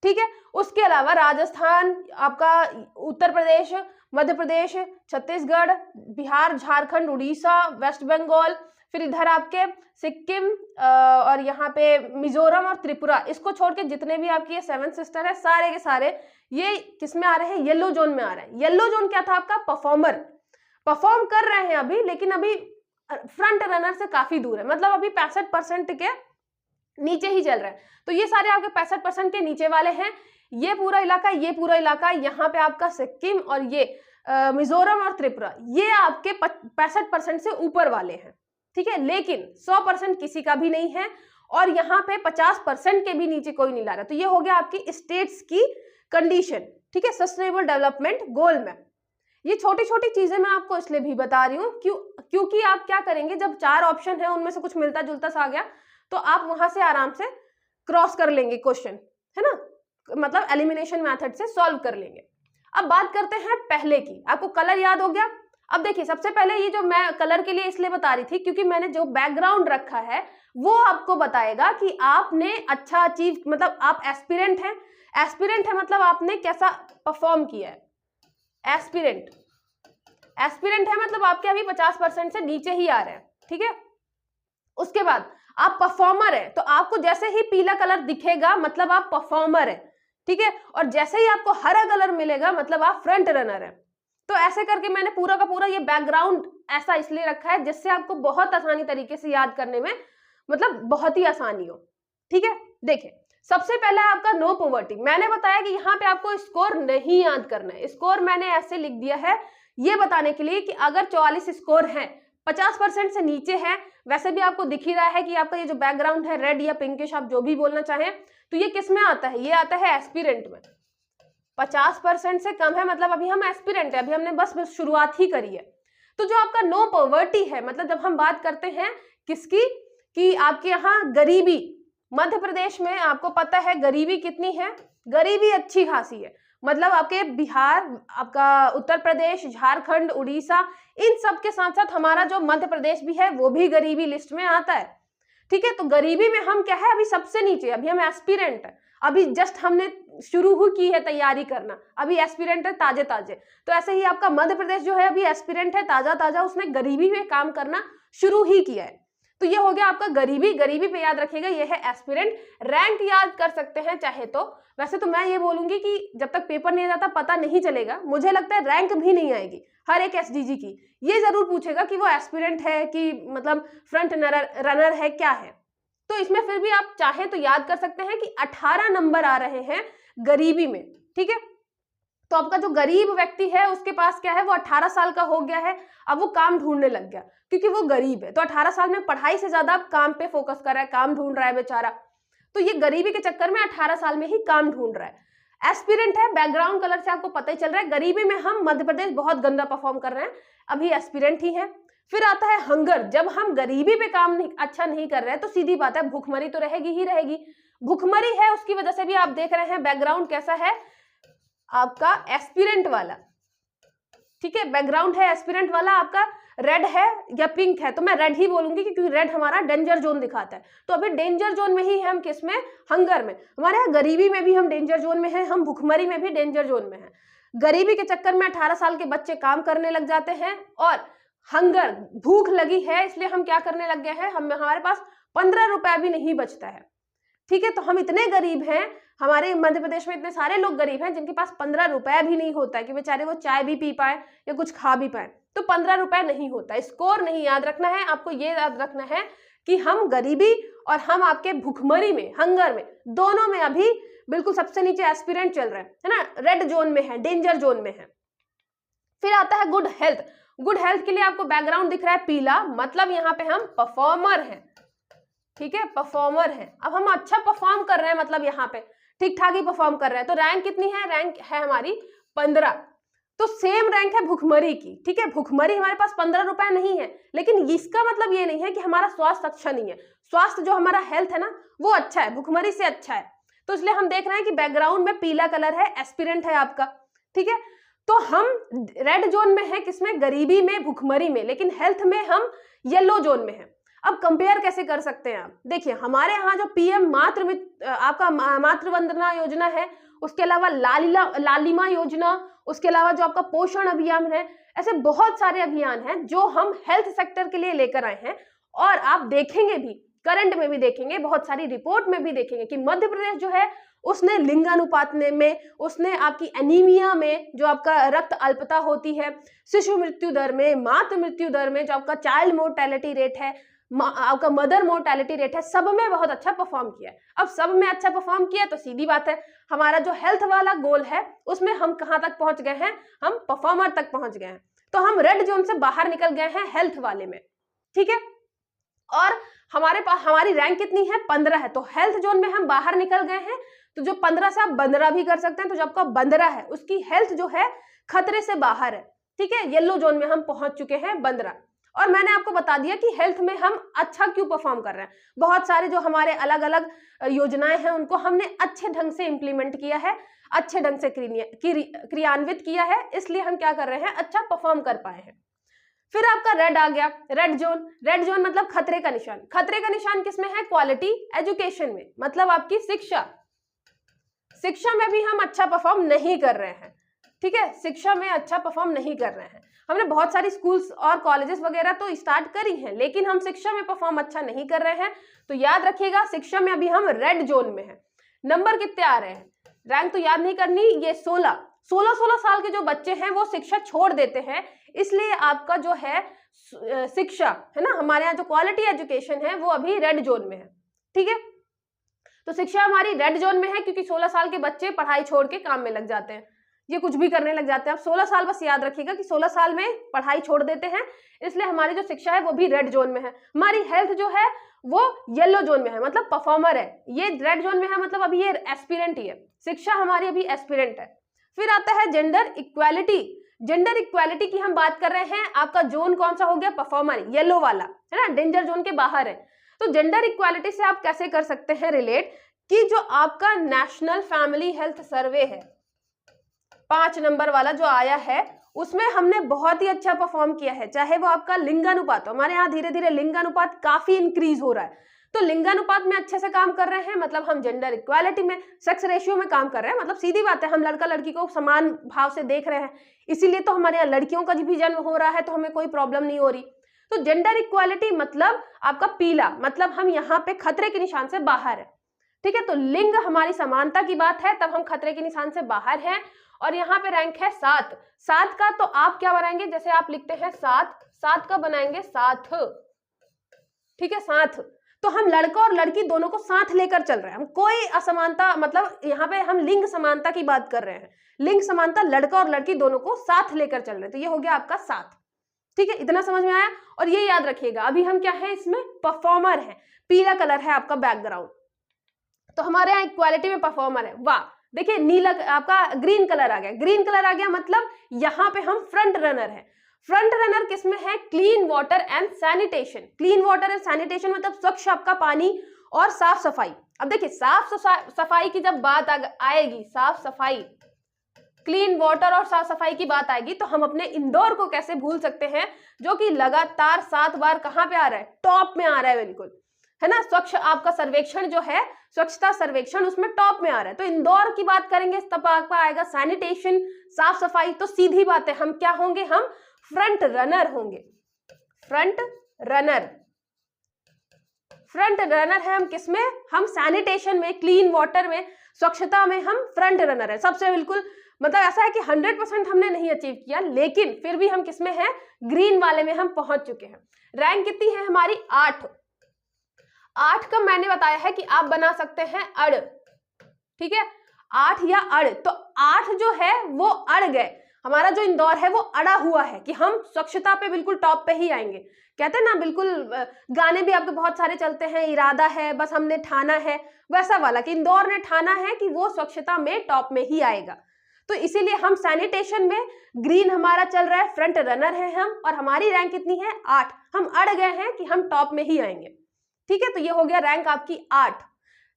ठीक है, उसके अलावा राजस्थान, आपका उत्तर प्रदेश, मध्य प्रदेश, छत्तीसगढ़, बिहार, झारखंड, उड़ीसा, वेस्ट बंगाल, फिर इधर आपके सिक्किम और यहाँ पे मिजोरम और त्रिपुरा, इसको छोड़ के जितने भी आपकी ये 7 सिस्टर है, सारे के सारे ये किस में आ रहे हैं, येलो जोन में आ रहे हैं। येलो जोन क्या था आपका, परफॉर्मर, परफॉर्म कर रहे हैं अभी, लेकिन अभी फ्रंट रनर से काफी दूर है, मतलब अभी 65% के नीचे ही चल रहा है। तो ये सारे आपके 65% के नीचे वाले हैं। ये पूरा इलाका, ये पूरा इलाका, यहाँ पे आपका सिक्किम और ये मिजोरम और त्रिपुरा, ये आपके 65% से ऊपर वाले हैं। ठीक है, लेकिन 100% किसी का भी नहीं है, और यहाँ पे 50% के भी नीचे कोई नहीं ला रहा। तो ये हो गया आपकी स्टेट्स की कंडीशन। ठीक है, सस्टेनेबल डेवलपमेंट गोल में ये छोटी छोटी चीजें मैं आपको इसलिए भी बता रही हूँ क्योंकि आप क्या करेंगे, जब 4 ऑप्शन है उनमें से कुछ मिलता जुलता सा आ गया तो आप वहां से आराम से क्रॉस कर लेंगे क्वेश्चन, है ना, मतलब एलिमिनेशन मेथड से सॉल्व कर लेंगे। अब बात करते हैं पहले की। आपको कलर याद हो गया। अब देखिए, सबसे पहले ये जो मैं कलर के लिए इसलिए बता रही थी क्योंकि मैंने जो बैकग्राउंड रखा है वो आपको बताएगा कि आपने अच्छा अचीव, मतलब आप एस्पिरेंट हैं। एस्पिरेंट है मतलब आपने कैसा परफॉर्म किया है। एस्पिरेंट है मतलब आपके अभी 50% से नीचे ही आ रहे हैं। ठीक है, उसके बाद आप परफॉर्मर है, तो आपको जैसे ही पीला कलर दिखेगा मतलब आप परफॉर्मर है, ठीक है, और जैसे ही आपको हरा कलर मिलेगा मतलब आप फ्रंट रनर है। तो ऐसे करके मैंने पूरा का पूरा ये बैकग्राउंड ऐसा इसलिए रखा है जिससे आपको बहुत आसानी तरीके से याद करने में मतलब बहुत ही आसानी हो, ठीक है। देखिए, सबसे पहला है आपका नो पॉवर्टी। मैंने बताया कि यहाँ पे आपको स्कोर नहीं याद करना है, स्कोर मैंने ऐसे लिख दिया है ये बताने के लिए कि अगर 44 स्कोर है, 50% से नीचे है, वैसे भी आपको दिख ही रहा है कि आपका ये जो बैकग्राउंड है रेड या पिंकिश, आप जो भी बोलना चाहें, तो ये किस में आता है, ये आता है एस्पिरेंट में। 50% से कम है मतलब अभी हम एस्पिरेंट है, अभी हमने बस शुरुआत ही करी है। तो जो आपका नो पॉवर्टी है, मतलब जब हम बात करते हैं किसकी, कि आपके यहाँ गरीबी, मध्य प्रदेश में आपको पता है गरीबी कितनी है, गरीबी अच्छी खासी है, मतलब आपके बिहार, आपका उत्तर प्रदेश, झारखंड, उड़ीसा, इन सब के साथ साथ हमारा जो मध्य प्रदेश भी है वो भी गरीबी लिस्ट में आता है, ठीक है। तो गरीबी में हम क्या है, अभी सबसे नीचे, अभी हम एस्पिरेंट है, अभी जस्ट हमने शुरू ही की है तैयारी करना, अभी एस्पिरेंट है ताजे ताजे। तो ऐसे ही आपका मध्य प्रदेश जो है अभी एस्पिरेंट है ताजा ताजा, उसने गरीबी में काम करना शुरू ही किया है। तो ये हो गया आपका गरीबी, गरीबी पे याद रखिएगा ये है एस्पिरेंट। रैंक याद कर सकते हैं चाहे तो, वैसे तो मैं ये बोलूंगी कि जब तक पेपर नहीं जाता पता नहीं चलेगा, मुझे लगता है रैंक भी नहीं आएगी हर एक एसडीजी की, ये जरूर पूछेगा कि वो एस्पिरेंट है कि मतलब फ्रंट रनर है, क्या है। तो इसमें फिर भी आप चाहे तो याद कर सकते हैं कि 18 नंबर आ रहे हैं गरीबी में, ठीक है। तो आपका जो गरीब व्यक्ति है उसके पास क्या है, वो 18 साल का हो गया है, अब वो काम ढूंढने लग गया क्योंकि वो गरीब है, तो 18 साल में पढ़ाई से ज्यादा काम पे फोकस कर रहा है, काम ढूंढ रहा है बेचारा, तो ये गरीबी के चक्कर में 18 साल में ही काम ढूंढ रहा है। एस्पिरेंट है, बैकग्राउंड कलर से आपको पता ही चल रहा है, गरीबी में हम मध्य प्रदेश बहुत गंदा परफॉर्म कर रहे हैं, अभी एस्पिरेंट ही है। फिर आता है हंगर, जब हम गरीबी पे काम अच्छा नहीं कर रहे हैं तो सीधी बात है भूखमरी तो रहेगी ही रहेगी, भूखमरी है, उसकी वजह से भी आप देख रहे हैं बैकग्राउंड कैसा है आपका एस्पिरेंट वाला, ठीक है, बैकग्राउंड है एस्पिरेंट वाला आपका रेड है या पिंक है, तो मैं रेड ही बोलूंगी क्योंकि रेड हमारा डेंजर जोन दिखाता है। तो अभी डेंजर जोन में ही है हम, किस में, हंगर में। हमारे यहाँ गरीबी में भी हम डेंजर जोन में हैं, हम भुखमरी में भी डेंजर जोन में हैं। गरीबी के चक्कर में 18 साल के बच्चे काम करने लग जाते हैं, और हंगर, भूख लगी है इसलिए हम क्या करने लग गए हैं, हमारे पास 15 रुपया भी नहीं बचता है, ठीक है। तो हम इतने गरीब हैं, हमारे मध्य प्रदेश में इतने सारे लोग गरीब हैं जिनके पास 15 रुपया भी नहीं होता है कि बेचारे वो चाय भी पी पाए या कुछ खा भी पाए, तो 15 रुपया नहीं होता। स्कोर नहीं याद रखना है आपको, ये याद रखना है कि हम गरीबी और हम आपके भूखमरी में, हंगर में, दोनों में अभी बिल्कुल सबसे नीचे एस्पिरेंट चल रहा है ना, रेड जोन में है, डेंजर जोन में है। फिर आता है गुड हेल्थ। गुड हेल्थ के लिए आपको बैकग्राउंड दिख रहा है पीला, मतलब यहाँ पे हम परफॉर्मर हैं, ठीक है, परफॉर्मर है। अब हम अच्छा परफॉर्म कर रहे हैं, मतलब यहाँ पे ठीक ठाक ही परफॉर्म कर रहे हैं। तो रैंक कितनी है, रैंक है हमारी 15, तो सेम रैंक है भुखमरी की, ठीक है। भुखमरी हमारे पास 15 रुपया नहीं है, लेकिन इसका मतलब ये नहीं है कि हमारा स्वास्थ्य अच्छा नहीं है, स्वास्थ्य जो हमारा हेल्थ है ना वो अच्छा है, भुखमरी से अच्छा है। तो इसलिए हम देख रहे हैं कि बैकग्राउंड में पीला कलर है, एस्पिरेंट है आपका, ठीक है। तो हम रेड जोन में है, किसमें, गरीबी में, भुखमरी में, लेकिन हेल्थ में हम येलो जोन में है। अब कंपेयर कैसे कर सकते हैं आप, देखिए हमारे यहाँ जो पीएम आपका मातृ वंदना योजना है, उसके अलावा लालिमा योजना, उसके अलावा जो आपका पोषण अभियान है, ऐसे बहुत सारे अभियान हैं जो हम हेल्थ सेक्टर के लिए लेकर आए हैं। और आप देखेंगे भी, करंट में भी देखेंगे, बहुत सारी रिपोर्ट में भी देखेंगे कि मध्य प्रदेश जो है उसने लिंगानुपात में, उसने आपकी एनीमिया में, जो आपका रक्त अल्पता होती है, शिशु मृत्यु दर में, मातृ मृत्यु दर में, जो आपका चाइल्ड मोर्टेलिटी रेट है, आपका मदर मोर्टेलिटी रेट है, सब में बहुत अच्छा परफॉर्म किया है। अब सब में अच्छा परफॉर्म किया तो सीधी बात है हमारा जो हेल्थ वाला गोल है उसमें हम कहां तक पहुंच गए हैं, हम परफॉर्मर तक पहुंच गए हैं। तो हम रेड जोन से बाहर निकल गए हैं हेल्थ वाले में, ठीक है। और हमारे पास हमारी रैंक कितनी है, 15 है, तो हेल्थ जोन में हम बाहर निकल गए हैं। तो जो 15 से आप 15 भी कर सकते हैं, तो जो आपका 15 है उसकी हेल्थ जो है खतरे से बाहर है, ठीक है। येलो जोन में हम पहुंच चुके हैं 15। और मैंने आपको बता दिया कि हेल्थ में हम अच्छा क्यों परफॉर्म कर रहे हैं, बहुत सारे जो हमारे अलग अलग योजनाएं हैं उनको हमने अच्छे ढंग से इंप्लीमेंट किया है, अच्छे ढंग से क्रियान्वित किया है, इसलिए हम क्या कर रहे हैं, अच्छा परफॉर्म कर पाए हैं। फिर आपका रेड आ गया, रेड जोन। रेड जोन मतलब खतरे का निशान। खतरे का निशान किसमें है, क्वालिटी एजुकेशन में, मतलब आपकी शिक्षा में भी हम अच्छा परफॉर्म नहीं कर रहे हैं, ठीक है, शिक्षा में अच्छा परफॉर्म नहीं कर रहे हैं। हमने बहुत सारी स्कूल्स और कॉलेजेस वगैरह तो स्टार्ट करी हैं, लेकिन हम शिक्षा में परफॉर्म अच्छा नहीं कर रहे हैं। तो याद रखिएगा, शिक्षा में अभी हम रेड जोन में हैं। नंबर कितने आ रहे हैं, रैंक तो याद नहीं करनी, ये 16 साल के जो बच्चे हैं वो शिक्षा छोड़ देते हैं, इसलिए आपका जो है शिक्षा है ना, हमारे यहाँ जो क्वालिटी एजुकेशन है वो अभी रेड जोन में है। ठीक है, तो शिक्षा हमारी रेड जोन में है क्योंकि 16 साल के बच्चे पढ़ाई छोड़ के काम में लग जाते हैं, ये कुछ भी करने लग जाते हैं। अब 16 साल बस याद रखिएगा कि 16 साल में पढ़ाई छोड़ देते हैं, इसलिए हमारी जो शिक्षा है वो भी रेड जोन में है। हमारी हेल्थ जो है वो येलो जोन में है, मतलब परफॉर्मर है। ये रेड जोन में है, मतलब अभी ये एस्पिरेंट ही है, शिक्षा हमारी अभी एस्पिरेंट है। फिर आता है जेंडर इक्वालिटी। जेंडर इक्वालिटी की हम बात कर रहे हैं, आपका जोन कौन सा हो गया, परफॉर्मर, येलो वाला है ना, डेंजर जोन के बाहर है। तो जेंडर इक्वालिटी से आप कैसे कर सकते हैं रिलेट, कि जो आपका नेशनल फैमिली हेल्थ सर्वे है 5 नंबर वाला जो आया है, उसमें हमने बहुत ही अच्छा परफॉर्म किया है। चाहे वो आपका लिंगानुपात, हमारे यहाँ धीरे धीरे लिंगानुपात काफी इंक्रीज हो रहा है, तो लिंगानुपात में अच्छे से काम कर रहे हैं, मतलब हम जेंडर इक्वालिटी में, सेक्स रेशियो में काम कर रहे हैं। मतलब सीधी बात है, हम लड़का लड़की को समान भाव से देख रहे हैं, इसीलिए तो हमारे यहाँ लड़कियों का भी जन्म हो रहा है, तो हमें कोई प्रॉब्लम नहीं हो रही। तो जेंडर इक्वालिटी मतलब आपका पीला, मतलब हम यहाँ पे खतरे के निशान से बाहर है। ठीक है, तो लिंग हमारी समानता की बात है, तब हम खतरे के निशान से बाहर हैं। और यहाँ पे रैंक है 7 का, तो आप क्या बनाएंगे, जैसे आप लिखते हैं 7 का बनाएंगे 7। ठीक है, 7, तो हम लड़का और लड़की दोनों को साथ लेकर चल रहे हैं, हम कोई असमानता, मतलब यहाँ पे हम लिंग समानता की बात कर रहे हैं, लिंग समानता, लड़का और लड़की दोनों को साथ लेकर चल रहे हैं, तो ये हो गया आपका 7। ठीक है, इतना समझ में आया। और ये याद रखिएगा, अभी हम क्या है, इसमें परफॉर्मर है, पीला कलर है आपका बैकग्राउंड, तो हमारे यहाँ इक्वालिटी में परफॉर्मर है। वाह, देखिए नीला आपका ग्रीन कलर आ गया, ग्रीन कलर आ गया, मतलब यहाँ पे हम फ्रंट रनर है। फ्रंट रनर किसमें है, clean water and sanitation. Clean water and sanitation मतलब स्वच्छ आपका पानी और साफ सफाई। अब देखिए साफ सफाई की जब बात आएगी, साफ सफाई, क्लीन वाटर और साफ सफाई की बात आएगी, तो हम अपने इंदौर को कैसे भूल सकते हैं, जो कि लगातार 7 बार कहां पे आ रहा है, टॉप में आ रहा है, बिल्कुल है ना। स्वच्छ आपका सर्वेक्षण जो है, स्वच्छता सर्वेक्षण, उसमें टॉप में आ रहा है। तो इंदौर की बात करेंगे तब आपका आएगा सैनिटेशन, साफ सफाई। तो सीधी बात है, हम क्या होंगे, हम फ्रंट रनर होंगे, फ्रंट रनर। फ्रंट रनर है हम किसमें, हम सैनिटेशन में, क्लीन वाटर में, स्वच्छता में हम फ्रंट रनर है सबसे, बिल्कुल। मतलब ऐसा है कि 100% हमने नहीं अचीव किया, लेकिन फिर भी हम किसमें हैं, ग्रीन वाले में हम पहुंच चुके हैं। रैंक कितनी है हमारी, 8 का मैंने बताया है कि आप बना सकते हैं अड़। ठीक है, 8 या अड़, तो 8 जो है वो अड़ गए, हमारा जो इंदौर है वो अड़ा हुआ है कि हम स्वच्छता पे बिल्कुल टॉप पे ही आएंगे। कहते हैं ना, बिल्कुल गाने भी आपके बहुत सारे चलते हैं, इरादा है बस हमने ठाना है, वैसा वाला कि इंदौर ने ठाना है कि वो स्वच्छता में टॉप में ही आएगा। तो इसीलिए हम सैनिटेशन में ग्रीन हमारा चल रहा है, फ्रंट रनर है हम, और हमारी रैंक कितनी है, 8। हम अड़ गए हैं कि हम टॉप में ही आएंगे। ठीक है, तो ये हो गया रैंक आपकी 8।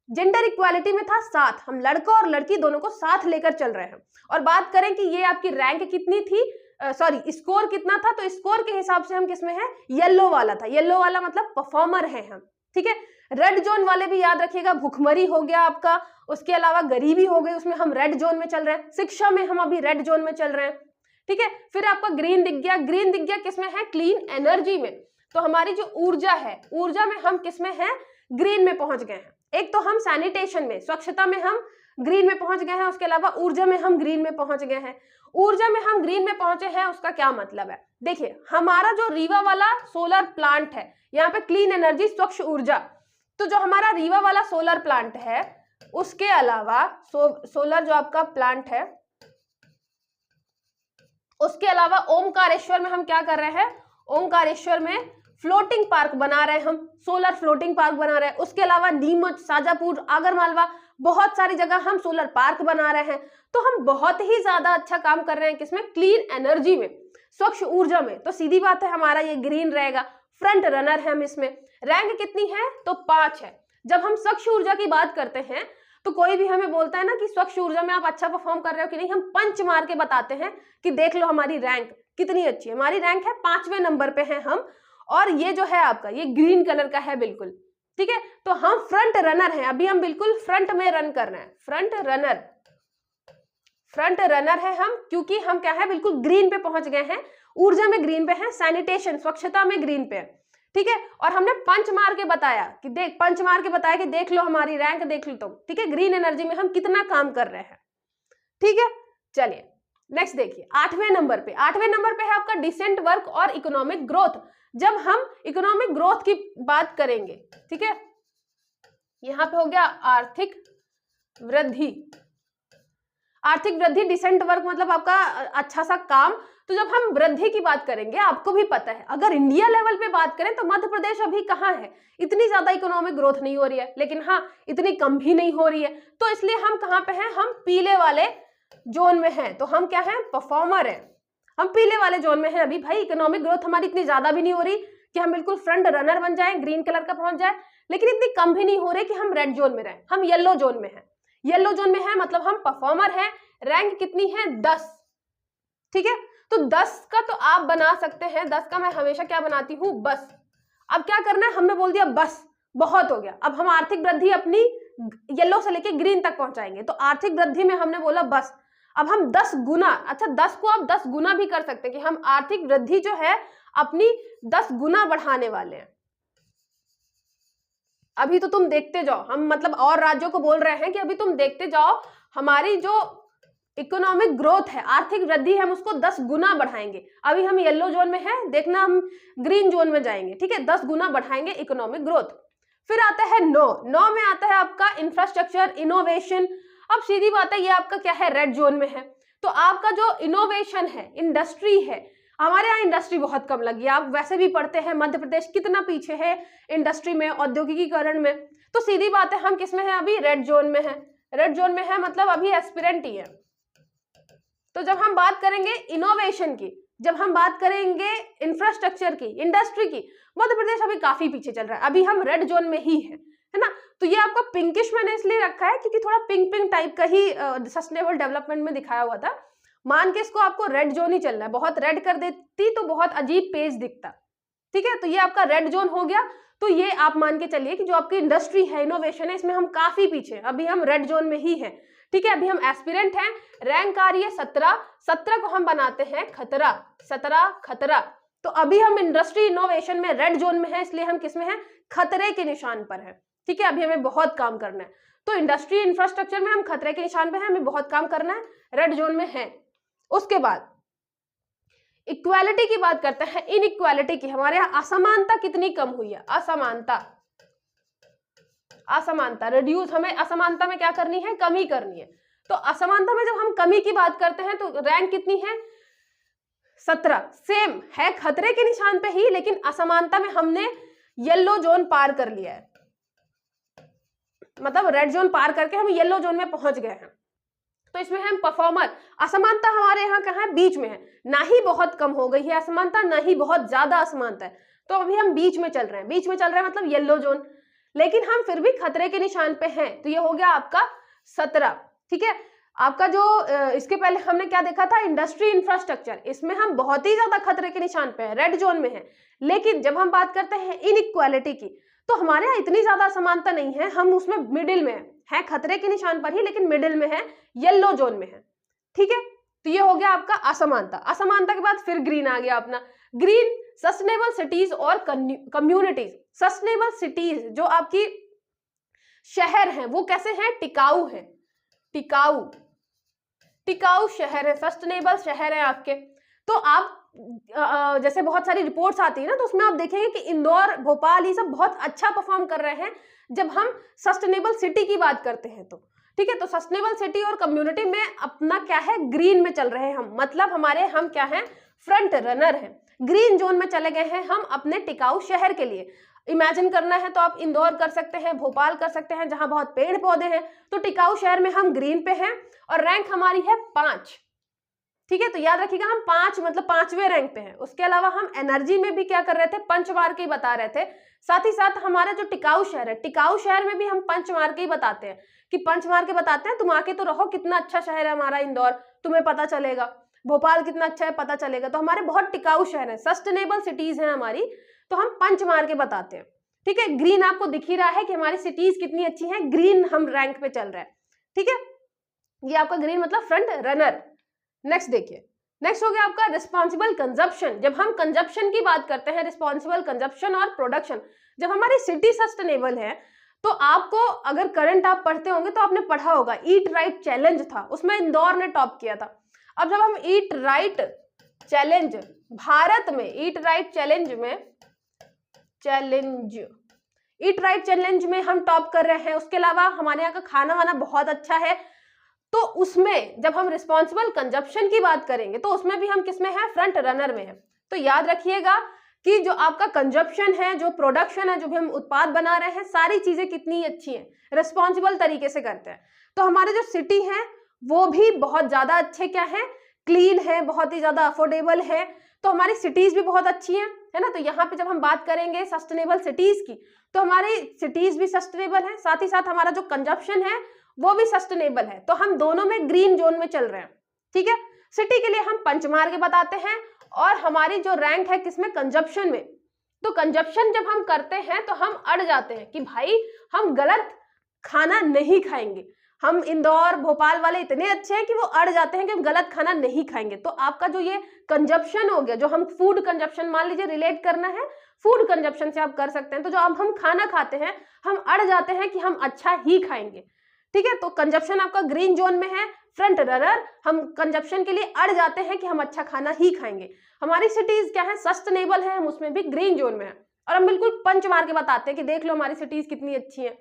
जेंडर इक्वालिटी में था 7, हम लड़का और लड़की दोनों को साथ लेकर चल रहे हैं। और बात करें कि ये आपकी रैंक कितनी थी, सॉरी स्कोर कितना था, तो स्कोर के हिसाब से हम किसमें है, येलो वाला था, येलो वाला मतलब परफॉर्मर है हम। ठीक है, रेड जोन वाले भी याद रखिएगा, भुखमरी हो गया आपका, उसके अलावा गरीबी हो गई, उसमें हम रेड जोन में चल रहे हैं। शिक्षा में हम अभी रेड जोन में चल रहे हैं। ठीक है, फिर आपका ग्रीन दिख गया, ग्रीन दिख गया किसमें है, क्लीन एनर्जी में। तो हमारी जो ऊर्जा है, ऊर्जा में हम किसमें हैं, ग्रीन में पहुंच गए हैं। एक तो हम सैनिटेशन में, स्वच्छता में हम ग्रीन में पहुंच गए हैं, उसके अलावा ऊर्जा में हम ग्रीन में पहुंच गए हैं। ऊर्जा में हम ग्रीन में पहुंचे हैं, उसका क्या मतलब है, देखिए हमारा जो रीवा वाला सोलर प्लांट है, यहाँ पे क्लीन एनर्जी, स्वच्छ ऊर्जा, तो जो हमारा रीवा वाला सोलर प्लांट है, उसके अलावा सोलर जो आपका प्लांट है, उसके अलावा ओमकारेश्वर में हम क्या कर रहे हैं, ओमकारेश्वर में फ्लोटिंग पार्क बना रहे हैं, हम सोलर फ्लोटिंग पार्क बना रहे हैं। उसके अलावा नीमच, शाजापुर, आगरमालवा, बहुत सारी जगह हम सोलर पार्क बना रहे हैं। तो हम बहुत ही ज्यादा अच्छा काम कर रहे हैं किसमें, क्लीन एनर्जी में, स्वच्छ ऊर्जा में। तो सीधी बात है, हमारा ये ग्रीन रहेगा, फ्रंट रनर है हम इसमें। रैंक कितनी है, तो 5 है। जब हम स्वच्छ ऊर्जा की बात करते हैं, तो कोई भी हमें बोलता है ना कि स्वच्छ ऊर्जा में आप अच्छा परफॉर्म कर रहे हो कि नहीं, हम पंच मार के बताते हैं कि देख लो हमारी रैंक कितनी अच्छी है। हमारी रैंक है 5वें नंबर पे है हम, और ये जो है आपका ये ग्रीन कलर का है बिल्कुल। ठीक है, तो हम फ्रंट रनर हैं, अभी हम बिल्कुल फ्रंट में रन कर रहे हैं, फ्रंट रनर, फ्रंट रनर है हम, क्योंकि हम क्या है बिल्कुल ग्रीन पे पहुंच गए हैं, ऊर्जा में ग्रीन पे है, सैनिटेशन स्वच्छता में ग्रीन पे है, ठीक है। और हमने पंच मार के बताया कि देख, पंच मार के बताया कि देख लो हमारी रैंक देख लो तुम, ठीक है, ग्रीन एनर्जी में हम कितना काम कर रहे हैं, ठीक है। चलिए नेक्स्ट देखिए, 8वें नंबर पे, 8वें नंबर पे है आपका डिसेंट वर्क और इकोनॉमिक ग्रोथ। जब हम इकोनॉमिक ग्रोथ की बात करेंगे, ठीक है, यहां पे हो गया आर्थिक वृद्धि, आर्थिक वृद्धि, डिसेंट वर्क मतलब आपका अच्छा सा काम। तो जब हम वृद्धि की बात करेंगे, आपको भी पता है अगर इंडिया लेवल पे बात करें तो मध्य प्रदेश अभी कहाँ है, इतनी ज्यादा इकोनॉमिक ग्रोथ नहीं हो रही है, लेकिन हाँ इतनी कम भी नहीं हो रही है, तो इसलिए हम कहाँ पे हैं, हम पीले वाले जोन में हैं। तो हम क्या हैं, परफॉर्मर हैं, हम पीले वाले जोन में हैं अभी भाई। इकोनॉमिक ग्रोथ हमारी इतनी ज्यादा भी नहीं हो रही कि हम बिल्कुल फ्रंट रनर बन जाए, ग्रीन कलर का पहुंच जाए, लेकिन इतनी कम भी नहीं हो रही कि हम रेड जोन में रहें, हम येलो जोन में हैं। येलो जोन में है मतलब हम परफॉर्मर हैं। रैंक कितनी है, 10, ठीक है। तो 10 का तो आप बना सकते हैं, 10 का मैं हमेशा क्या बनाती हूं, बस। अब क्या करना है, हमने बोल दिया बस, बहुत हो गया। अब हम आर्थिक वृद्धि अपनी येलो से लेके ग्रीन तक पहुंचाएंगे। तो आर्थिक वृद्धि में हमने बोला बस, अब हम 10 गुना, अच्छा 10 को आप 10 गुना भी कर सकते हैं कि हम आर्थिक वृद्धि जो है अपनी 10 गुना बढ़ाने वाले हैं। अभी तो तुम देखते जाओ, हम मतलब और राज्यों को बोल रहे हैं कि अभी तुम देखते जाओ, हमारी जो इकोनॉमिक ग्रोथ है, आर्थिक वृद्धि है, हम उसको 10 गुना बढ़ाएंगे। अभी हम येलो जोन में हैं, देखना हम ग्रीन जोन में जाएंगे, ठीक है, 10 गुना बढ़ाएंगे इकोनॉमिक ग्रोथ। फिर आता है 9 में आता है आपका इंफ्रास्ट्रक्चर इनोवेशन। अब सीधी बात है, ये आपका क्या है, रेड जोन में है। तो आपका जो इनोवेशन है, इंडस्ट्री है, हमारे यहाँ इंडस्ट्री बहुत कम लगी है। आप वैसे भी पढ़ते हैं मध्य प्रदेश कितना पीछे है इंडस्ट्री में, औद्योगिकीकरण में। तो सीधी बात है, हम किस में है अभी, रेड जोन में है। रेड जोन में है मतलब अभी एस्पिरेंट ही है। तो जब हम बात करेंगे इनोवेशन की, जब हम बात करेंगे इंफ्रास्ट्रक्चर की, इंडस्ट्री की, मध्य प्रदेश अभी काफी पीछे चल रहा है, अभी हम रेड जोन में ही है ना। तो ये आपका पिंकिश मैंने इसलिए रखा है क्योंकि थोड़ा पिंक पिंक टाइप का ही सस्टेनेबल डेवलपमेंट में दिखाया हुआ था। मान के इसको आपको रेड जोन ही चलना है, बहुत रेड कर देती तो बहुत अजीब पेज दिखता, ठीक है। तो ये आपका रेड जोन हो गया। तो ये आप मान के चलिए कि जो आपकी इंडस्ट्री है, इनोवेशन है, इसमें हम काफी पीछे, अभी हम रेड जोन में ही हैं, ठीक है। अभी हम एस्पिरेंट हैं, रैंक आ रही है 17 को हम बनाते हैं खतरा, 17 खतरा। तो अभी हम इंडस्ट्री इनोवेशन में रेड जोन में है, इसलिए हम किस में हैं, खतरे के निशान पर है, ठीक है। अभी हमें बहुत काम करना है। तो इंडस्ट्री इंफ्रास्ट्रक्चर में हम खतरे के निशान पे हैं, हमें बहुत काम करना है, रेड जोन में है। उसके बाद इक्वालिटी की बात करते हैं, इनइक्वालिटी की। हमारे यहाँ असमानता कितनी कम हुई है, असमानता रिड्यूस, हमें असमानता में क्या करनी है, कमी करनी है। तो असमानता में जब हम कमी की बात करते हैं तो रैंक कितनी है, 17, सेम है, खतरे के निशान पे ही, लेकिन असमानता में हमने येलो जोन पार कर लिया है, मतलब रेड जोन पार करके हम येलो जोन में पहुंच गए हैं। तो इसमें हम परफॉर्मर। असमानता हमारे यहाँ कहाँ है, बीच में है, ना ही बहुत कम हो गई है असमानता, ना ही बहुत ज्यादा असमानता है। तो अभी हम बीच में चल रहे हैं, बीच में चल रहे हैं मतलब येलो जोन, लेकिन हम फिर भी खतरे के निशान पे हैं। तो ये हो गया आपका 17, ठीक है। आपका जो इसके पहले हमने क्या देखा था, इंडस्ट्री इंफ्रास्ट्रक्चर, इसमें हम बहुत ही ज्यादा खतरे के निशान पे हैं, रेड जोन में है। लेकिन जब हम बात करते हैं इनइक्वालिटी की, तो हमारे यहाँ इतनी ज्यादा असमानता नहीं है, हम उसमें मिडिल में है, खतरे के निशान पर ही, लेकिन मिडिल में है, येलो जोन में है, ठीक है। तो ये हो गया आपका असमानता। असमानता के बाद फिर ग्रीन आ गया अपना, ग्रीन सस्टेनेबल सिटीज और कम्युनिटीज। सस्टेनेबल सिटीज जो आपकी शहर हैं वो कैसे हैं, टिकाऊ हैं, टिकाऊ शहर है, सस्टेनेबल शहर है आपके। तो आप जैसे बहुत सारी रिपोर्ट्स आती है ना, तो उसमें आप देखेंगे कि इंदौर, भोपाल, ये सब बहुत अच्छा परफॉर्म कर रहे हैं जब हम सस्टेनेबल सिटी की बात करते हैं। तो ठीक है, तो सस्टेनेबल सिटी और कम्युनिटी में अपना क्या है, ग्रीन में चल रहे हैं हम, मतलब हम क्या हैं, फ्रंट रनर हैं, ग्रीन जोन में चले गए हैं हम अपने टिकाऊ शहर के लिए। इमेजिन करना है तो आप इंदौर कर सकते हैं, भोपाल कर सकते हैं, जहां बहुत पेड़ पौधे हैं। तो टिकाऊ शहर में हम ग्रीन पे हैं और रैंक हमारी है 5, ठीक है। तो याद रखिएगा हम 5 मतलब 5वें रैंक पे हैं। उसके अलावा हम एनर्जी में भी क्या कर रहे थे, पंचमार्क के बता रहे थे। साथ ही साथ हमारा जो टिकाऊ शहर है, टिकाऊ शहर में भी हम पंचमार्क के बताते हैं कि पंचमार्क के बताते हैं, तुम आके तो रहो, कितना अच्छा शहर है हमारा इंदौर, तुम्हें पता चलेगा, भोपाल कितना अच्छा है पता चलेगा। तो हमारे बहुत टिकाऊ शहर है, सस्टेनेबल सिटीज हैं हमारी, तो हम पंचमार्क के बताते हैं, ठीक है। ग्रीन आपको दिख ही रहा है कि हमारी सिटीज कितनी अच्छी हैं, ग्रीन हम रैंक पे चल रहे हैं, ठीक है। ये आपका ग्रीन मतलब फ्रंट रनर। नेक्स्ट देखिए, नेक्स्ट हो गया आपका रिस्पॉन्सिबल कंजप्शन। जब हम कंजप्शन की बात करते हैं, रिस्पॉन्सिबल कंजप्शन और प्रोडक्शन, जब हमारी सिटी सस्टेनेबल है, तो आपको अगर करंट आप पढ़ते होंगे तो आपने पढ़ा होगा ईट राइट चैलेंज था, उसमें इंदौर ने टॉप किया था। अब जब हम ईट राइट चैलेंज भारत में, ईट राइट चैलेंज में हम टॉप कर रहे हैं, उसके अलावा हमारे यहाँ का खाना वाना बहुत अच्छा है, तो उसमें जब हम रिस्पॉन्सिबल कंजप्शन की बात करेंगे तो उसमें भी हम किसमें हैं, फ्रंट रनर में है। तो याद रखिएगा कि जो आपका कंजप्शन है, जो प्रोडक्शन है, जो भी हम उत्पाद बना रहे हैं, सारी चीजें कितनी अच्छी हैं, रिस्पॉन्सिबल तरीके से करते हैं। तो हमारे जो सिटी है वो भी बहुत ज्यादा अच्छे क्या है, क्लीन है, बहुत ही ज्यादा अफोर्डेबल है, तो हमारी सिटीज भी बहुत अच्छी हैं, है ना। तो यहाँ पे जब हम बात करेंगे सस्टेनेबल सिटीज की, तो हमारी सिटीज भी सस्टेनेबल है, साथ ही साथ हमारा जो कंजप्शन है वो भी सस्टेनेबल है, तो हम दोनों में ग्रीन जोन में चल रहे हैं, ठीक है। सिटी के लिए हम पंचमार्ग बताते हैं, और हमारी जो रैंक है किसमें, कंजप्शन में। तो कंजप्शन जब हम करते हैं तो हम अड़ जाते हैं कि भाई हम गलत खाना नहीं खाएंगे। हम इंदौर भोपाल वाले इतने अच्छे हैं कि वो अड़ जाते हैं कि हम गलत खाना नहीं खाएंगे। तो आपका जो ये कंजप्शन हो गया, जो हम फूड कंजप्शन मान लीजिए रिलेट करना है फूड कंजप्शन से आप कर सकते हैं, तो जो अब हम खाना खाते हैं हम अड़ जाते हैं कि हम अच्छा ही खाएंगे, ठीक है। तो कंजप्शन आपका ग्रीन जोन में है, फ्रंट रनर, हम कंजप्शन के लिए अड़ जाते हैं कि हम अच्छा खाना ही खाएंगे। हमारी सिटीज क्या है, सस्टेनेबल है, हम उसमें भी ग्रीन जोन में है, और हम बिल्कुल पंच मार के बताते हैं कि देख लो हमारी सिटीज कितनी अच्छी है।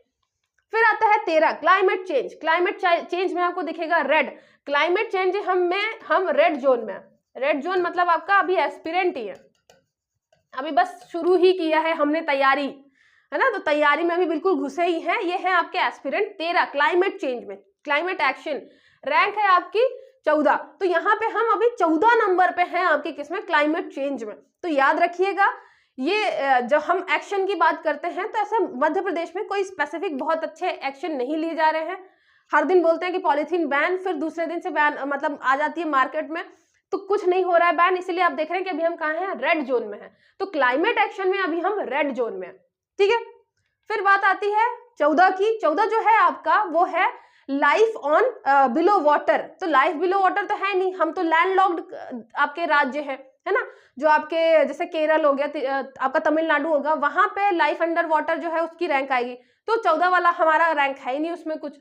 फिर आता है 13 क्लाइमेट चेंज। क्लाइमेट चेंज में आपको दिखेगा रेड, क्लाइमेट चेंज हम रेड जोन में। रेड जोन मतलब आपका अभी एस्पिरेंट ही है, अभी बस शुरू ही किया है हमने तैयारी, है ना, तो तैयारी में अभी बिल्कुल घुसे ही हैं। ये है आपके एस्पिरेंट 13 क्लाइमेट चेंज में। क्लाइमेट एक्शन रैंक है आपकी 14, तो यहाँ पे हम अभी 14 नंबर पे हैं आपके किसमें, क्लाइमेट चेंज में। तो याद रखिएगा ये जब हम एक्शन की बात करते हैं तो ऐसा मध्य प्रदेश में कोई स्पेसिफिक बहुत अच्छे एक्शन नहीं लिए जा रहे हैं। हर दिन बोलते हैं कि पॉलीथीन बैन, फिर दूसरे दिन से बैन मतलब आ जाती है मार्केट में, तो कुछ नहीं हो रहा है बैन, इसलिए आप देख रहे हैं कि अभी हम कहाँ हैं, रेड जोन में हैं। तो क्लाइमेट एक्शन में अभी हम रेड जोन में हैं, ठीक है। फिर बात आती है 14 की। 14 जो है आपका वो है लाइफ ऑन बिलो वाटर। तो लाइफ बिलो वाटर तो है नहीं, हम तो लैंडलॉक्ड आपके राज्य है ना, जो आपके जैसे केरल हो गया, आपका तमिलनाडु होगा, वहां पे लाइफ अंडर वाटर जो है उसकी रैंक आएगी। तो 14 वाला हमारा रैंक है ही नहीं उसमें कुछ।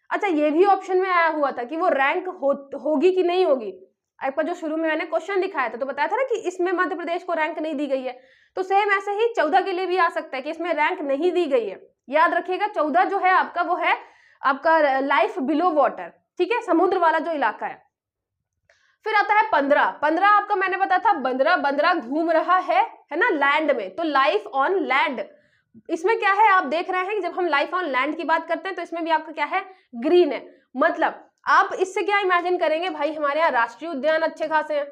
अच्छा, ये भी ऑप्शन में आया हुआ था कि वो रैंक होगी कि नहीं होगी। आपका जो शुरू में मैंने क्वेश्चन दिखाया था तो बताया था ना कि इसमें मध्य प्रदेश को रैंक नहीं दी गई है, तो सेम ऐसे ही 14 के लिए भी आ सकता है कि इसमें रैंक नहीं दी गई है। याद रखिएगा 14 जो है आपका वो है आपका लाइफ बिलो वाटर, ठीक है, समुद्र वाला जो इलाका है। फिर आता है 15। 15 आपका मैंने बताया था बंदरा घूम रहा है ना लैंड में, तो लाइफ ऑन लैंड। इसमें क्या है, आप देख रहे हैं कि जब हम लाइफ ऑन लैंड की बात करते हैं तो इसमें भी आपका क्या है, ग्रीन है। मतलब आप इससे क्या इमेजिन करेंगे, भाई हमारे यहाँ राष्ट्रीय उद्यान अच्छे खासे हैं,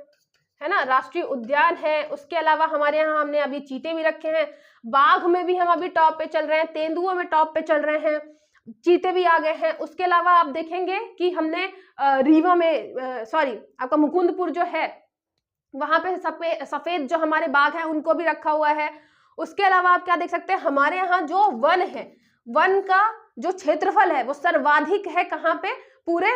है ना, राष्ट्रीय उद्यान है, उसके अलावा हमारे यहाँ हमने अभी चीते भी रखे हैं, बाघ में भी हम अभी टॉप पे चल रहे हैं, तेंदुओं में टॉप पे चल रहे हैं, चीते भी आ गए हैं। उसके अलावा आप देखेंगे कि हमने रीवा में सॉरी आपका मुकुंदपुर जो है वहां पे सफेद जो हमारे बाघ हैं उनको भी रखा हुआ है। उसके अलावा आप क्या देख सकते हैं, हमारे यहाँ जो वन है, वन का जो क्षेत्रफल है वो सर्वाधिक है कहाँ पे, पूरे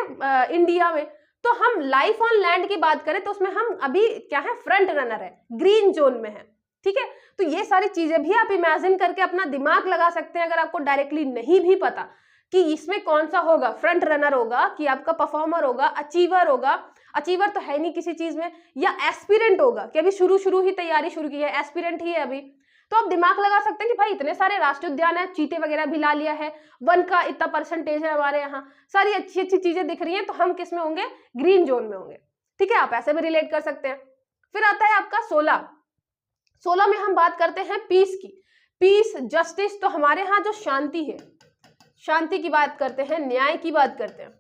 इंडिया में। तो हम लाइफ ऑन लैंड की बात करें तो उसमें हम अभी क्या है, फ्रंट रनर है, ग्रीन जोन में है, ठीक है। तो ये सारी चीजें भी आप इमेजिन करके अपना दिमाग लगा सकते हैं, अगर आपको डायरेक्टली नहीं भी पता कि इसमें कौन सा होगा, फ्रंट रनर होगा कि आपका परफॉर्मर होगा, अचीवर होगा, अचीवर तो है नहीं किसी चीज में, या एस्पिरेंट होगा कि अभी शुरू ही तैयारी शुरू की है, एस्पिरेंट ही है अभी। तो आप दिमाग लगा सकते हैं कि भाई इतने सारे राष्ट्रीय उद्यान है, चीते वगैरह भी ला लिया है, वन का इतना परसेंटेज है हमारे यहाँ, सारी अच्छी अच्छी चीजें दिख रही हैं, तो हम किस में होंगे, ग्रीन जोन में होंगे, ठीक है। आप ऐसे भी रिलेट कर सकते हैं। फिर आता है आपका 16 में हम बात करते हैं पीस की। पीस जस्टिस, तो हमारे यहाँ जो शांति है, शांति की बात करते हैं, न्याय की बात करते हैं।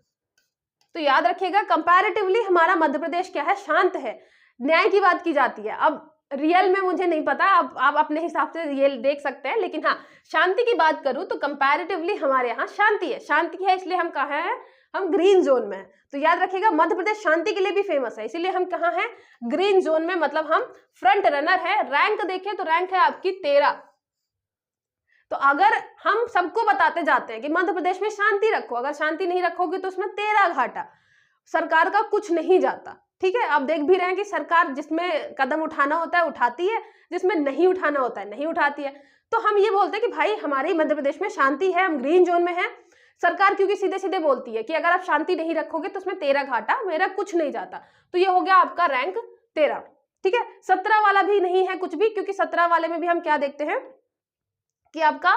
तो याद रखिएगा कंपैरेटिवली हमारा मध्य प्रदेश क्या है, शांत है, न्याय की बात की जाती है। अब रियल में मुझे नहीं पता, आप अपने हिसाब से ये देख सकते हैं, लेकिन हाँ शांति की बात करूं तो कंपैरेटिवली हमारे यहाँ शांति है, शांति है, इसलिए हम कहाँ हैं, हम ग्रीन जोन में हैं। तो याद रखिएगा मध्य प्रदेश शांति के लिए भी फेमस है, इसीलिए हम कहाँ हैं, ग्रीन जोन में, मतलब हम फ्रंट रनर है। रैंक देखें तो रैंक है आपकी 13, तो अगर हम सबको बताते जाते हैं कि मध्य प्रदेश में शांति रखो, अगर शांति नहीं रखोगे तो उसमें तेरा घाटा, सरकार का कुछ नहीं जाता। ठीक है, आप देख भी रहे हैं कि सरकार जिसमें कदम उठाना होता है उठाती है, जिसमें नहीं उठाना होता है नहीं उठाती है। तो हम ये बोलते हैं कि भाई हमारे मध्य प्रदेश में शांति है, हम ग्रीन जोन में हैं। सरकार क्योंकि सीधे सीधे बोलती है कि अगर आप शांति नहीं रखोगे तो उसमें तेरा घाटा, मेरा कुछ नहीं जाता। तो ये हो गया आपका रैंक 13। ठीक है, 17 वाला भी नहीं है कुछ भी, क्योंकि 17 वाले में भी हम क्या देखते हैं कि आपका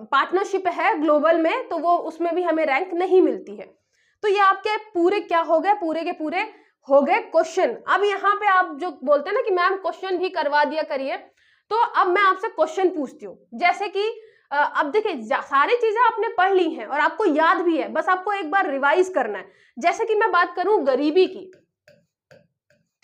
पार्टनरशिप है ग्लोबल में, तो वो उसमें भी हमें रैंक नहीं मिलती है। तो ये आपके पूरे क्या हो गए, पूरे के पूरे हो गए क्वेश्चन। अब यहाँ पे आप जो बोलते हैं ना कि मैम क्वेश्चन भी करवा दिया करिए, तो अब मैं आपसे क्वेश्चन पूछती हूँ। जैसे कि अब देखिए सारी चीजें आपने पढ़ ली हैं और आपको याद भी है, बस आपको एक बार रिवाइज करना है। जैसे कि मैं बात करूं गरीबी की,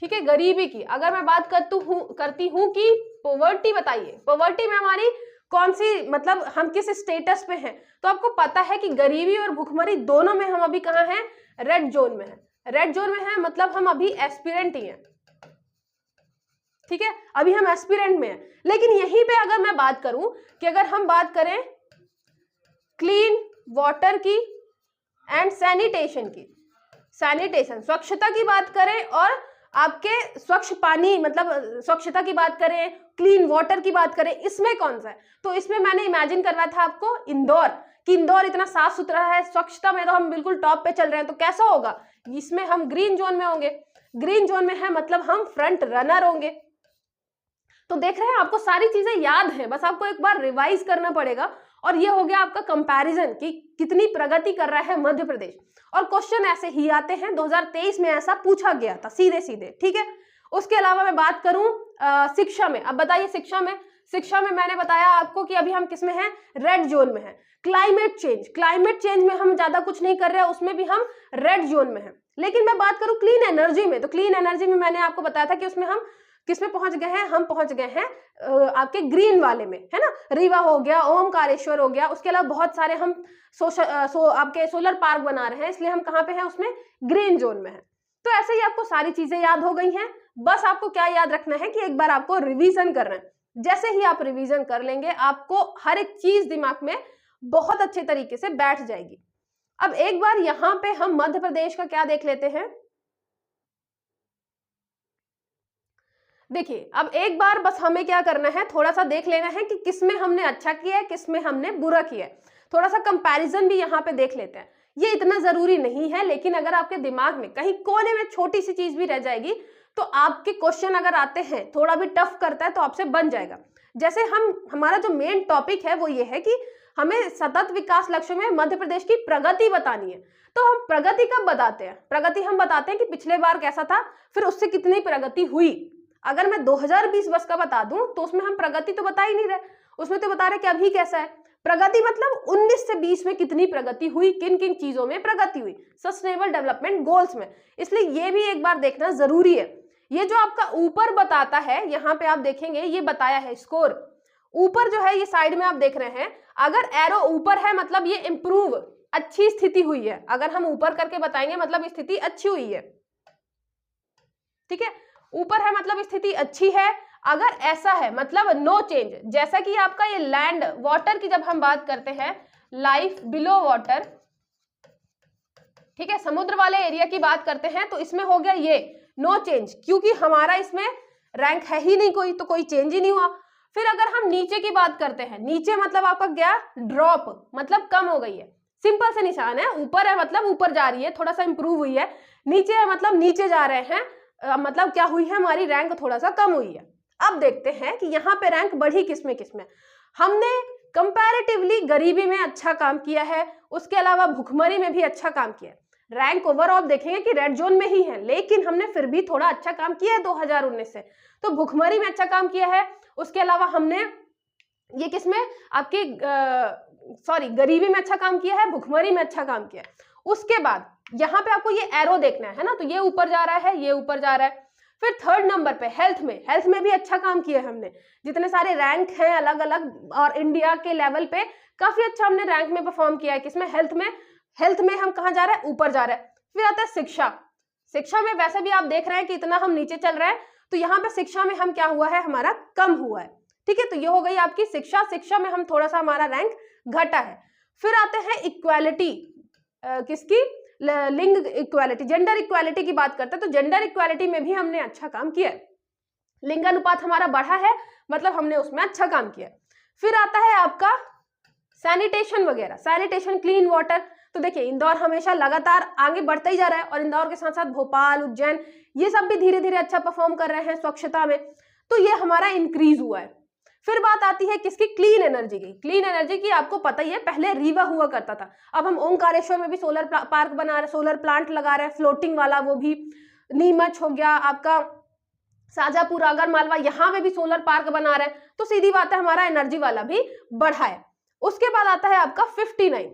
ठीक है, गरीबी की अगर मैं बात करती हूं कि पॉवर्टी बताइए, पॉवर्टी में हमारी कौन सी, मतलब हम किस स्टेटस पे हैं, तो आपको पता है कि गरीबी और भुखमरी दोनों में हम अभी कहाँ हैं, रेड जोन में है। रेड जोन में है मतलब हम अभी एस्पिरेंट ही हैं। ठीक है, अभी हम एस्पिरेंट में हैं। लेकिन यहीं पे अगर मैं बात करूं कि अगर हम बात करें क्लीन वाटर की एंड सैनिटेशन की, सैनिटेशन स्वच्छता की बात करें और आपके स्वच्छ पानी मतलब स्वच्छता की बात करें, क्लीन वाटर की बात करें, इसमें कौन सा है, तो इसमें मैंने इमेजिन करवाया था आपको इंदौर, कि इंदौर इतना साफ सुथरा है, स्वच्छता में तो हम बिल्कुल टॉप पे चल रहे हैं, तो कैसा होगा, इसमें हम ग्रीन जोन में होंगे। ग्रीन जोन में है मतलब हम फ्रंट रनर होंगे। तो देख रहे हैं आपको सारी चीजें याद है, बस आपको एक बार रिवाइज करना पड़ेगा। और ये हो गया आपका कंपैरिजन कि कितनी प्रगति कर रहा है मध्य प्रदेश। और क्वेश्चन ऐसे ही आते हैं, 2023 में ऐसा पूछा गया था सीधे सीधे। ठीक है, उसके अलावा मैं बात करूं शिक्षा में, अब बताइए शिक्षा में मैंने बताया आपको कि अभी हम किस में हैं, रेड जोन में हैं। क्लाइमेट चेंज में हम ज्यादा कुछ नहीं कर रहे हैं, उसमें भी हम रेड जोन में हैं। लेकिन मैं बात करूं क्लीन एनर्जी में, तो क्लीन एनर्जी में मैंने आपको बताया था कि उसमें हम किसमें पहुंच गए हैं, हम पहुंच गए हैं आपके ग्रीन वाले में, है ना। रीवा हो गया, ओमकारेश्वर हो गया, उसके अलावा बहुत सारे हम आपके सोलर पार्क बना रहे हैं, इसलिए हम कहाँ पे हैं, उसमें ग्रीन जोन में है। तो ऐसे ही आपको सारी चीजें याद हो गई हैं। बस आपको क्या याद रखना है कि एक बार आपको रिवीजन करना है। जैसे ही आप रिवीजन कर लेंगे आपको हर एक चीज दिमाग में बहुत अच्छे तरीके से बैठ जाएगी। अब एक बार यहाँ पे हम मध्य प्रदेश का क्या देख लेते हैं, देखिए अब एक बार बस हमें क्या करना है, थोड़ा सा देख लेना है कि किसमें हमने अच्छा किया है, किसमें हमने बुरा किया है। थोड़ा सा कंपैरिजन भी यहाँ पे देख लेते हैं। ये इतना जरूरी नहीं है, लेकिन अगर आपके दिमाग में कहीं कोने में छोटी सी चीज भी रह जाएगी तो आपके क्वेश्चन अगर आते हैं, थोड़ा भी टफ करता है तो आपसे बन जाएगा। जैसे हमारा जो मेन टॉपिक है वो ये है कि हमें सतत विकास लक्ष्य में मध्य प्रदेश की प्रगति बतानी है। तो हम प्रगति कब बताते हैं, प्रगति हम बताते हैं कि पिछले बार कैसा था, फिर उससे कितनी प्रगति हुई। अगर मैं 2020 बस का बता दूं तो उसमें हम प्रगति तो बता ही नहीं रहे, उसमें तो बता रहे कि अभी कैसा है। प्रगति मतलब 19 से 20 में कितनी प्रगति हुई, किन किन चीजों में प्रगति हुई, सस्टेनेबल डेवलपमेंट गोल्स में। इसलिए ये भी एक बार देखना जरूरी है। ये जो आपका ऊपर बताता है, यहाँ पे आप देखेंगे ये बताया है स्कोर, ऊपर जो है ये साइड में आप देख रहे हैं, अगर एरो ऊपर है मतलब ये इंप्रूव, अच्छी स्थिति हुई है। अगर हम ऊपर करके बताएंगे मतलब स्थिति अच्छी हुई है। ठीक है, ऊपर है मतलब स्थिति अच्छी है, अगर ऐसा है मतलब नो चेंज। जैसा कि आपका ये लैंड वाटर की जब हम बात करते हैं, लाइफ बिलो वाटर, ठीक है, समुद्र वाले एरिया की बात करते हैं, तो इसमें हो गया ये नो चेंज, क्योंकि हमारा इसमें रैंक है ही नहीं कोई, तो कोई चेंज ही नहीं हुआ। फिर अगर हम नीचे की बात करते हैं, नीचे मतलब आपका गया ड्रॉप, मतलब कम हो गई है, सिंपल से निशान है। ऊपर है मतलब ऊपर जा रही है, थोड़ा सा इंप्रूव हुई है, नीचे है मतलब नीचे जा रहे हैं, मतलब क्या हुई है, हमारी रैंक थोड़ा सा कम हुई है। अब देखते हैं कि यहाँ पे रैंक बढ़ी किसमें किसमें। हमने कंपैरेटिवली गरीबी में अच्छा काम किया है, उसके अलावा भुखमरी में भी अच्छा काम किया है। रैंक ओवरऑल देखेंगे कि रेड जोन में ही है, लेकिन हमने फिर भी थोड़ा अच्छा काम किया है 2019 से, तो भुखमरी में अच्छा काम किया है। उसके अलावा हमने ये किसमें आपकी गरीबी में अच्छा काम किया है, भुखमरी में अच्छा काम किया है। उसके बाद यहाँ पे आपको ये एरो देखना है ना, तो ये ऊपर जा रहा है, ये ऊपर जा रहा है। फिर थर्ड नंबर पे हेल्थ में भी अच्छा काम किया है हमने, जितने सारे रैंक हैं अलग अलग और इंडिया के लेवल पे काफी अच्छा हमने रैंक में परफॉर्म किया है। किसमें, हेल्थ में हम कहाँ जा रहे हैं, ऊपर जा रहे हैं। फिर आता है शिक्षा में वैसे भी आप देख रहे हैं कि इतना हम नीचे चल रहे हैं, तो यहाँ पे शिक्षा में हम क्या हुआ है, हमारा कम हुआ है। ठीक है, तो ये हो गई आपकी शिक्षा। शिक्षा में हम थोड़ा सा हमारा रैंक घटा है। फिर आते हैं इक्वालिटी, किसकी, लिंग इक्वालिटी, जेंडर इक्वालिटी की बात करते हैं। तो जेंडर इक्वालिटी में भी हमने अच्छा काम किया है, लिंगानुपात हमारा बढ़ा है, मतलब हमने उसमें अच्छा काम किया। फिर आता है आपका सैनिटेशन वगैरह, सैनिटेशन, क्लीन वाटर। तो देखिए इंदौर हमेशा लगातार आगे बढ़ता ही जा रहा है, और इंदौर के साथ साथ भोपाल, उज्जैन, ये सब भी धीरे धीरे अच्छा परफॉर्म कर रहे हैं स्वच्छता में, तो ये हमारा इंक्रीज हुआ है। फिर बात आती है किसकी, क्लीन एनर्जी की। क्लीन एनर्जी की आपको पता ही है, पहले रीवा हुआ करता था, अब हम ओंकारेश्वर में भी सोलर पार्क बना रहे, सोलर प्लांट लगा रहे हैं, फ्लोटिंग वाला, वो भी नीमच हो गया आपका, शाजापुर, आगर मालवा, यहाँ पे भी सोलर पार्क बना रहे हैं। तो सीधी बात है हमारा एनर्जी वाला भी बढ़ा है। उसके बाद आता है आपका 59,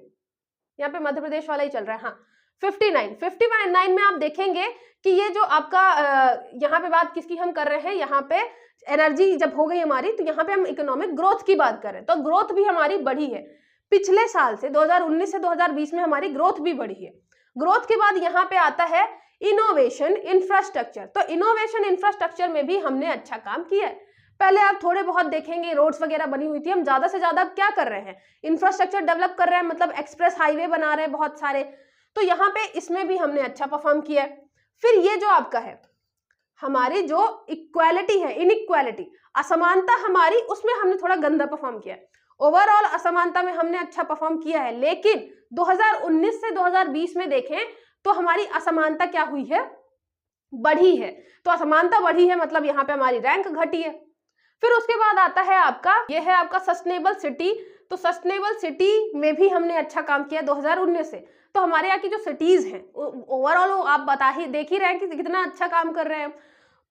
यहाँ पे मध्य प्रदेश वाला ही चल रहा है, हाँ 59 में आप देखेंगे कि ये जो आपका यहाँ पे बात किसकी हम कर रहे हैं, यहाँ पे एनर्जी जब हो गई हमारी, तो यहाँ पे हम इकोनॉमिक ग्रोथ की बात कर रहे हैं। तो ग्रोथ भी हमारी बढ़ी है, पिछले साल से 2019 से 2020 में हमारी ग्रोथ भी बढ़ी है। ग्रोथ के बाद यहाँ पे आता है इनोवेशन इंफ्रास्ट्रक्चर। तो इनोवेशन इंफ्रास्ट्रक्चर में भी हमने अच्छा काम किया है। पहले आप थोड़े बहुत देखेंगे रोड्स वगैरह बनी हुई थी, हम ज्यादा से ज्यादा क्या कर रहे हैं, इंफ्रास्ट्रक्चर डेवलप कर रहे हैं, मतलब एक्सप्रेस हाईवे बना रहे हैं बहुत सारे। तो यहाँ पे इसमें भी हमने अच्छा परफॉर्म किया है। फिर ये जो आपका है हमारी जो इक्वालिटी है, इनइक्वालिटी, असमानता हमारी, उसमें हमने थोड़ा गंदा परफॉर्म किया है। ओवरऑल असमानता में हमने अच्छा परफॉर्म किया है, लेकिन 2019 से 2020 में देखें तो हमारी असमानता क्या हुई है, बढ़ी है। तो असमानता बढ़ी है, मतलब यहाँ पे हमारी रैंक घटी है। फिर उसके बाद आता है आपका, ये है आपका सस्टेनेबल सिटी। तो सस्टेनेबल सिटी में भी हमने अच्छा काम किया 2019 से। तो हमारे यहाँ की जो सिटीज हैं ओवरऑल आप देख ही रहे हैं कि कितना अच्छा काम कर रहे हैं।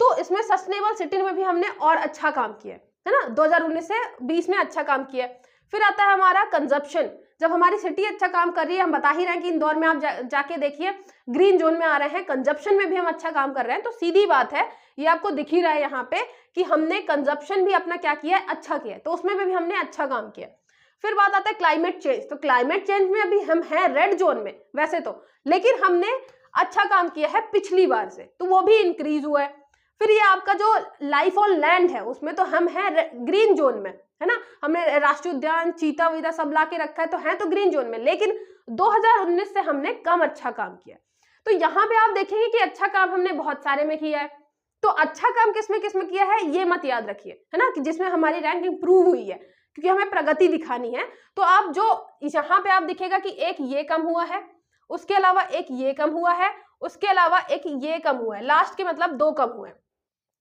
तो इसमें सस्टेनेबल सिटी में भी हमने और अच्छा काम किया है ना, 2019 से 20 में अच्छा काम किया। फिर आता है हमारा कंजप्शन। जब हमारी सिटी अच्छा काम कर रही है, हम बता ही रहे हैं कि इंदौर में आप जाके देखिए ग्रीन जोन में आ रहे हैं, कंजप्शन में भी हम अच्छा काम कर रहे हैं। तो सीधी बात है, ये आपको दिख ही रहा है यहाँ पे कि हमने कंजप्शन भी अपना क्या किया है, अच्छा किया है। तो उसमें भी हमने अच्छा काम किया। फिर बात आता है क्लाइमेट चेंज। तो क्लाइमेट चेंज में अभी हम हैं रेड जोन में वैसे तो, लेकिन हमने अच्छा काम किया है पिछली बार से, तो वो भी इंक्रीज हुआ है। फिर ये आपका जो लाइफ ऑन लैंड है, उसमें तो हम हैं ग्रीन जोन में, है ना, हमने राष्ट्रीय उद्यान, चीता वीता सब ला के रखा है, तो हैं तो ग्रीन जोन में, लेकिन 2019 से हमने कम अच्छा काम किया। तो यहाँ पे आप देखेंगे कि अच्छा काम हमने बहुत सारे में किया है। तो अच्छा काम किसमें किसमें किया है ये मत याद रखिए, है ना, कि जिसमें हमारी रैंक इंप्रूव हुई है, क्योंकि हमें प्रगति दिखानी है। तो आप जो यहाँ पे आप दिखेगा कि एक ये कम हुआ है, उसके अलावा एक ये कम हुआ है, उसके अलावा एक ये कम हुआ है, लास्ट के मतलब 2 कम हुए।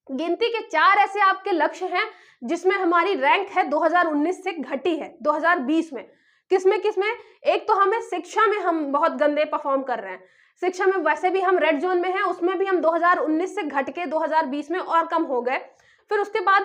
गिनती के 4 ऐसे आपके लक्ष्य हैं जिसमें हमारी रैंक है 2019 से घटी है 2020 में। किसमें किसमें, एक तो हमें शिक्षा में हम बहुत गंदे परफॉर्म कर रहे हैं, शिक्षा में वैसे भी हम रेड जोन में हैं, उसमें भी हम 2019 से घट के 2020 में और कम हो गए। फिर उसके बाद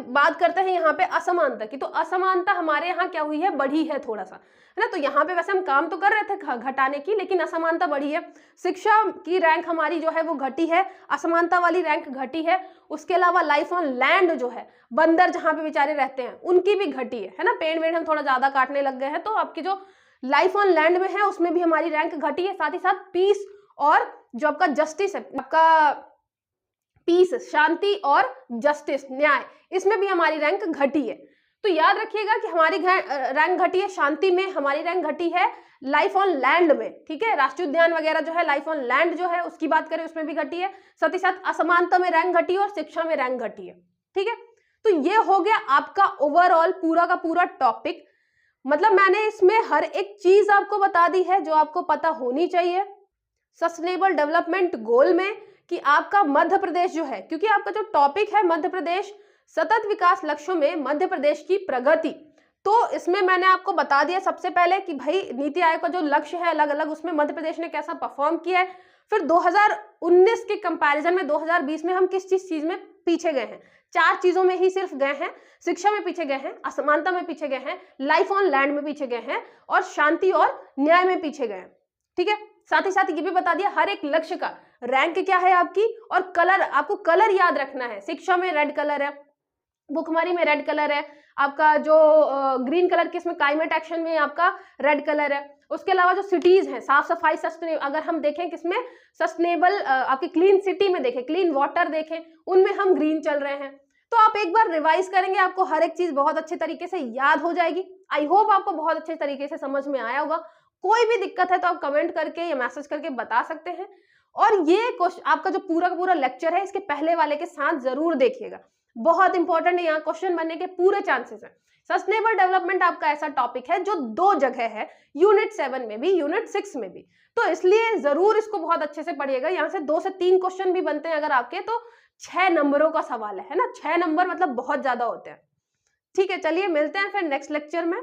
बात करते हैं यहाँ पे असमानता की। तो असमानता हमारे यहाँ क्या हुई है, बढ़ी है थोड़ा सा, है ना। तो यहाँ पे वैसे हम काम तो कर रहे थे घटाने की, लेकिन असमानता बढ़ी है। शिक्षा की रैंक हमारी जो है वो घटी है, असमानता वाली रैंक घटी है। उसके अलावा लाइफ ऑन लैंड जो है, बंदर जहाँ पे बेचारे रहते हैं उनकी भी घटी है ना, पेड़ वेड़ हम थोड़ा ज्यादा काटने लग गए हैं, तो आपकी जो लाइफ ऑन लैंड में है उसमें भी हमारी रैंक घटी है। साथ ही साथ पीस और जो आपका जस्टिस है, आपका पीस, शांति और जस्टिस, न्याय, इसमें भी हमारी रैंक घटी है। तो याद रखिएगा कि हमारी रैंक घटी है शांति में, हमारी रैंक घटी है लाइफ ऑन लैंड में, ठीक है। राष्ट्रीय उद्यान वगैरह जो है, लाइफ ऑन लैंड जो है उसकी बात करें उसमें भी घटी है। साथ ही साथ असमानता में रैंक घटी है और शिक्षा में रैंक घटी है, ठीक है। तो ये हो गया आपका ओवरऑल पूरा का पूरा टॉपिक। मतलब मैंने इसमें हर एक चीज आपको बता दी है जो आपको पता होनी चाहिए सस्टेनेबल डेवलपमेंट गोल में, कि आपका मध्य प्रदेश जो है, क्योंकि आपका जो टॉपिक है मध्य प्रदेश सतत विकास लक्ष्यों में मध्य प्रदेश की प्रगति, तो इसमें मैंने आपको बता दिया सबसे पहले कि भाई नीति आयोग का जो लक्ष्य है अलग अलग, उसमें मध्य प्रदेश ने कैसा परफॉर्म किया है। फिर 2019 के कंपैरिजन में 2020 में हम किस चीज में पीछे गए हैं, 4 चीजों में ही सिर्फ गए हैं। शिक्षा में पीछे गए हैं, असमानता में पीछे गए हैं, लाइफ ऑन लैंड में पीछे गए हैं, और शांति और न्याय में पीछे गए हैं, ठीक है। साथ ही साथ ये भी बता दिया हर एक लक्ष्य का रैंक क्या है आपकी, और कलर, आपको कलर याद रखना है। शिक्षा में रेड कलर है, भुखमरी में रेड कलर है, आपका जो ग्रीन कलर के इसमें क्लाइमेट एक्शन में आपका रेड कलर है। उसके अलावा जो सिटीज हैं, साफ सफाई, सस्टेनेबल, अगर हम देखें किसमें, सस्टेनेबल, आपकी क्लीन सिटी में देखें, क्लीन वाटर देखें, उनमें हम ग्रीन चल रहे हैं। तो आप एक बार रिवाइज करेंगे, आपको हर एक चीज बहुत अच्छे तरीके से याद हो जाएगी। आई होप आपको बहुत अच्छे तरीके से समझ में आया होगा। कोई भी दिक्कत है तो आप कमेंट करके या मैसेज करके बता सकते हैं। और ये क्वेश्चन आपका जो पूरा का पूरा लेक्चर है इसके पहले वाले के साथ जरूर देखिएगा, बहुत इंपॉर्टेंट है, यहाँ क्वेश्चन बनने के पूरे चांसेस हैं। सस्टेनेबल डेवलपमेंट आपका ऐसा टॉपिक है जो 2 जगह है, यूनिट 7 में भी, यूनिट 6 में भी, तो इसलिए जरूर इसको बहुत अच्छे से पढ़िएगा। यहाँ से 2 से 3 क्वेश्चन भी बनते हैं अगर आपके, तो 6 नंबरों का सवाल है ना, 6 नंबर मतलब बहुत ज्यादा होते हैं। ठीक है, चलिए मिलते हैं फिर नेक्स्ट लेक्चर में।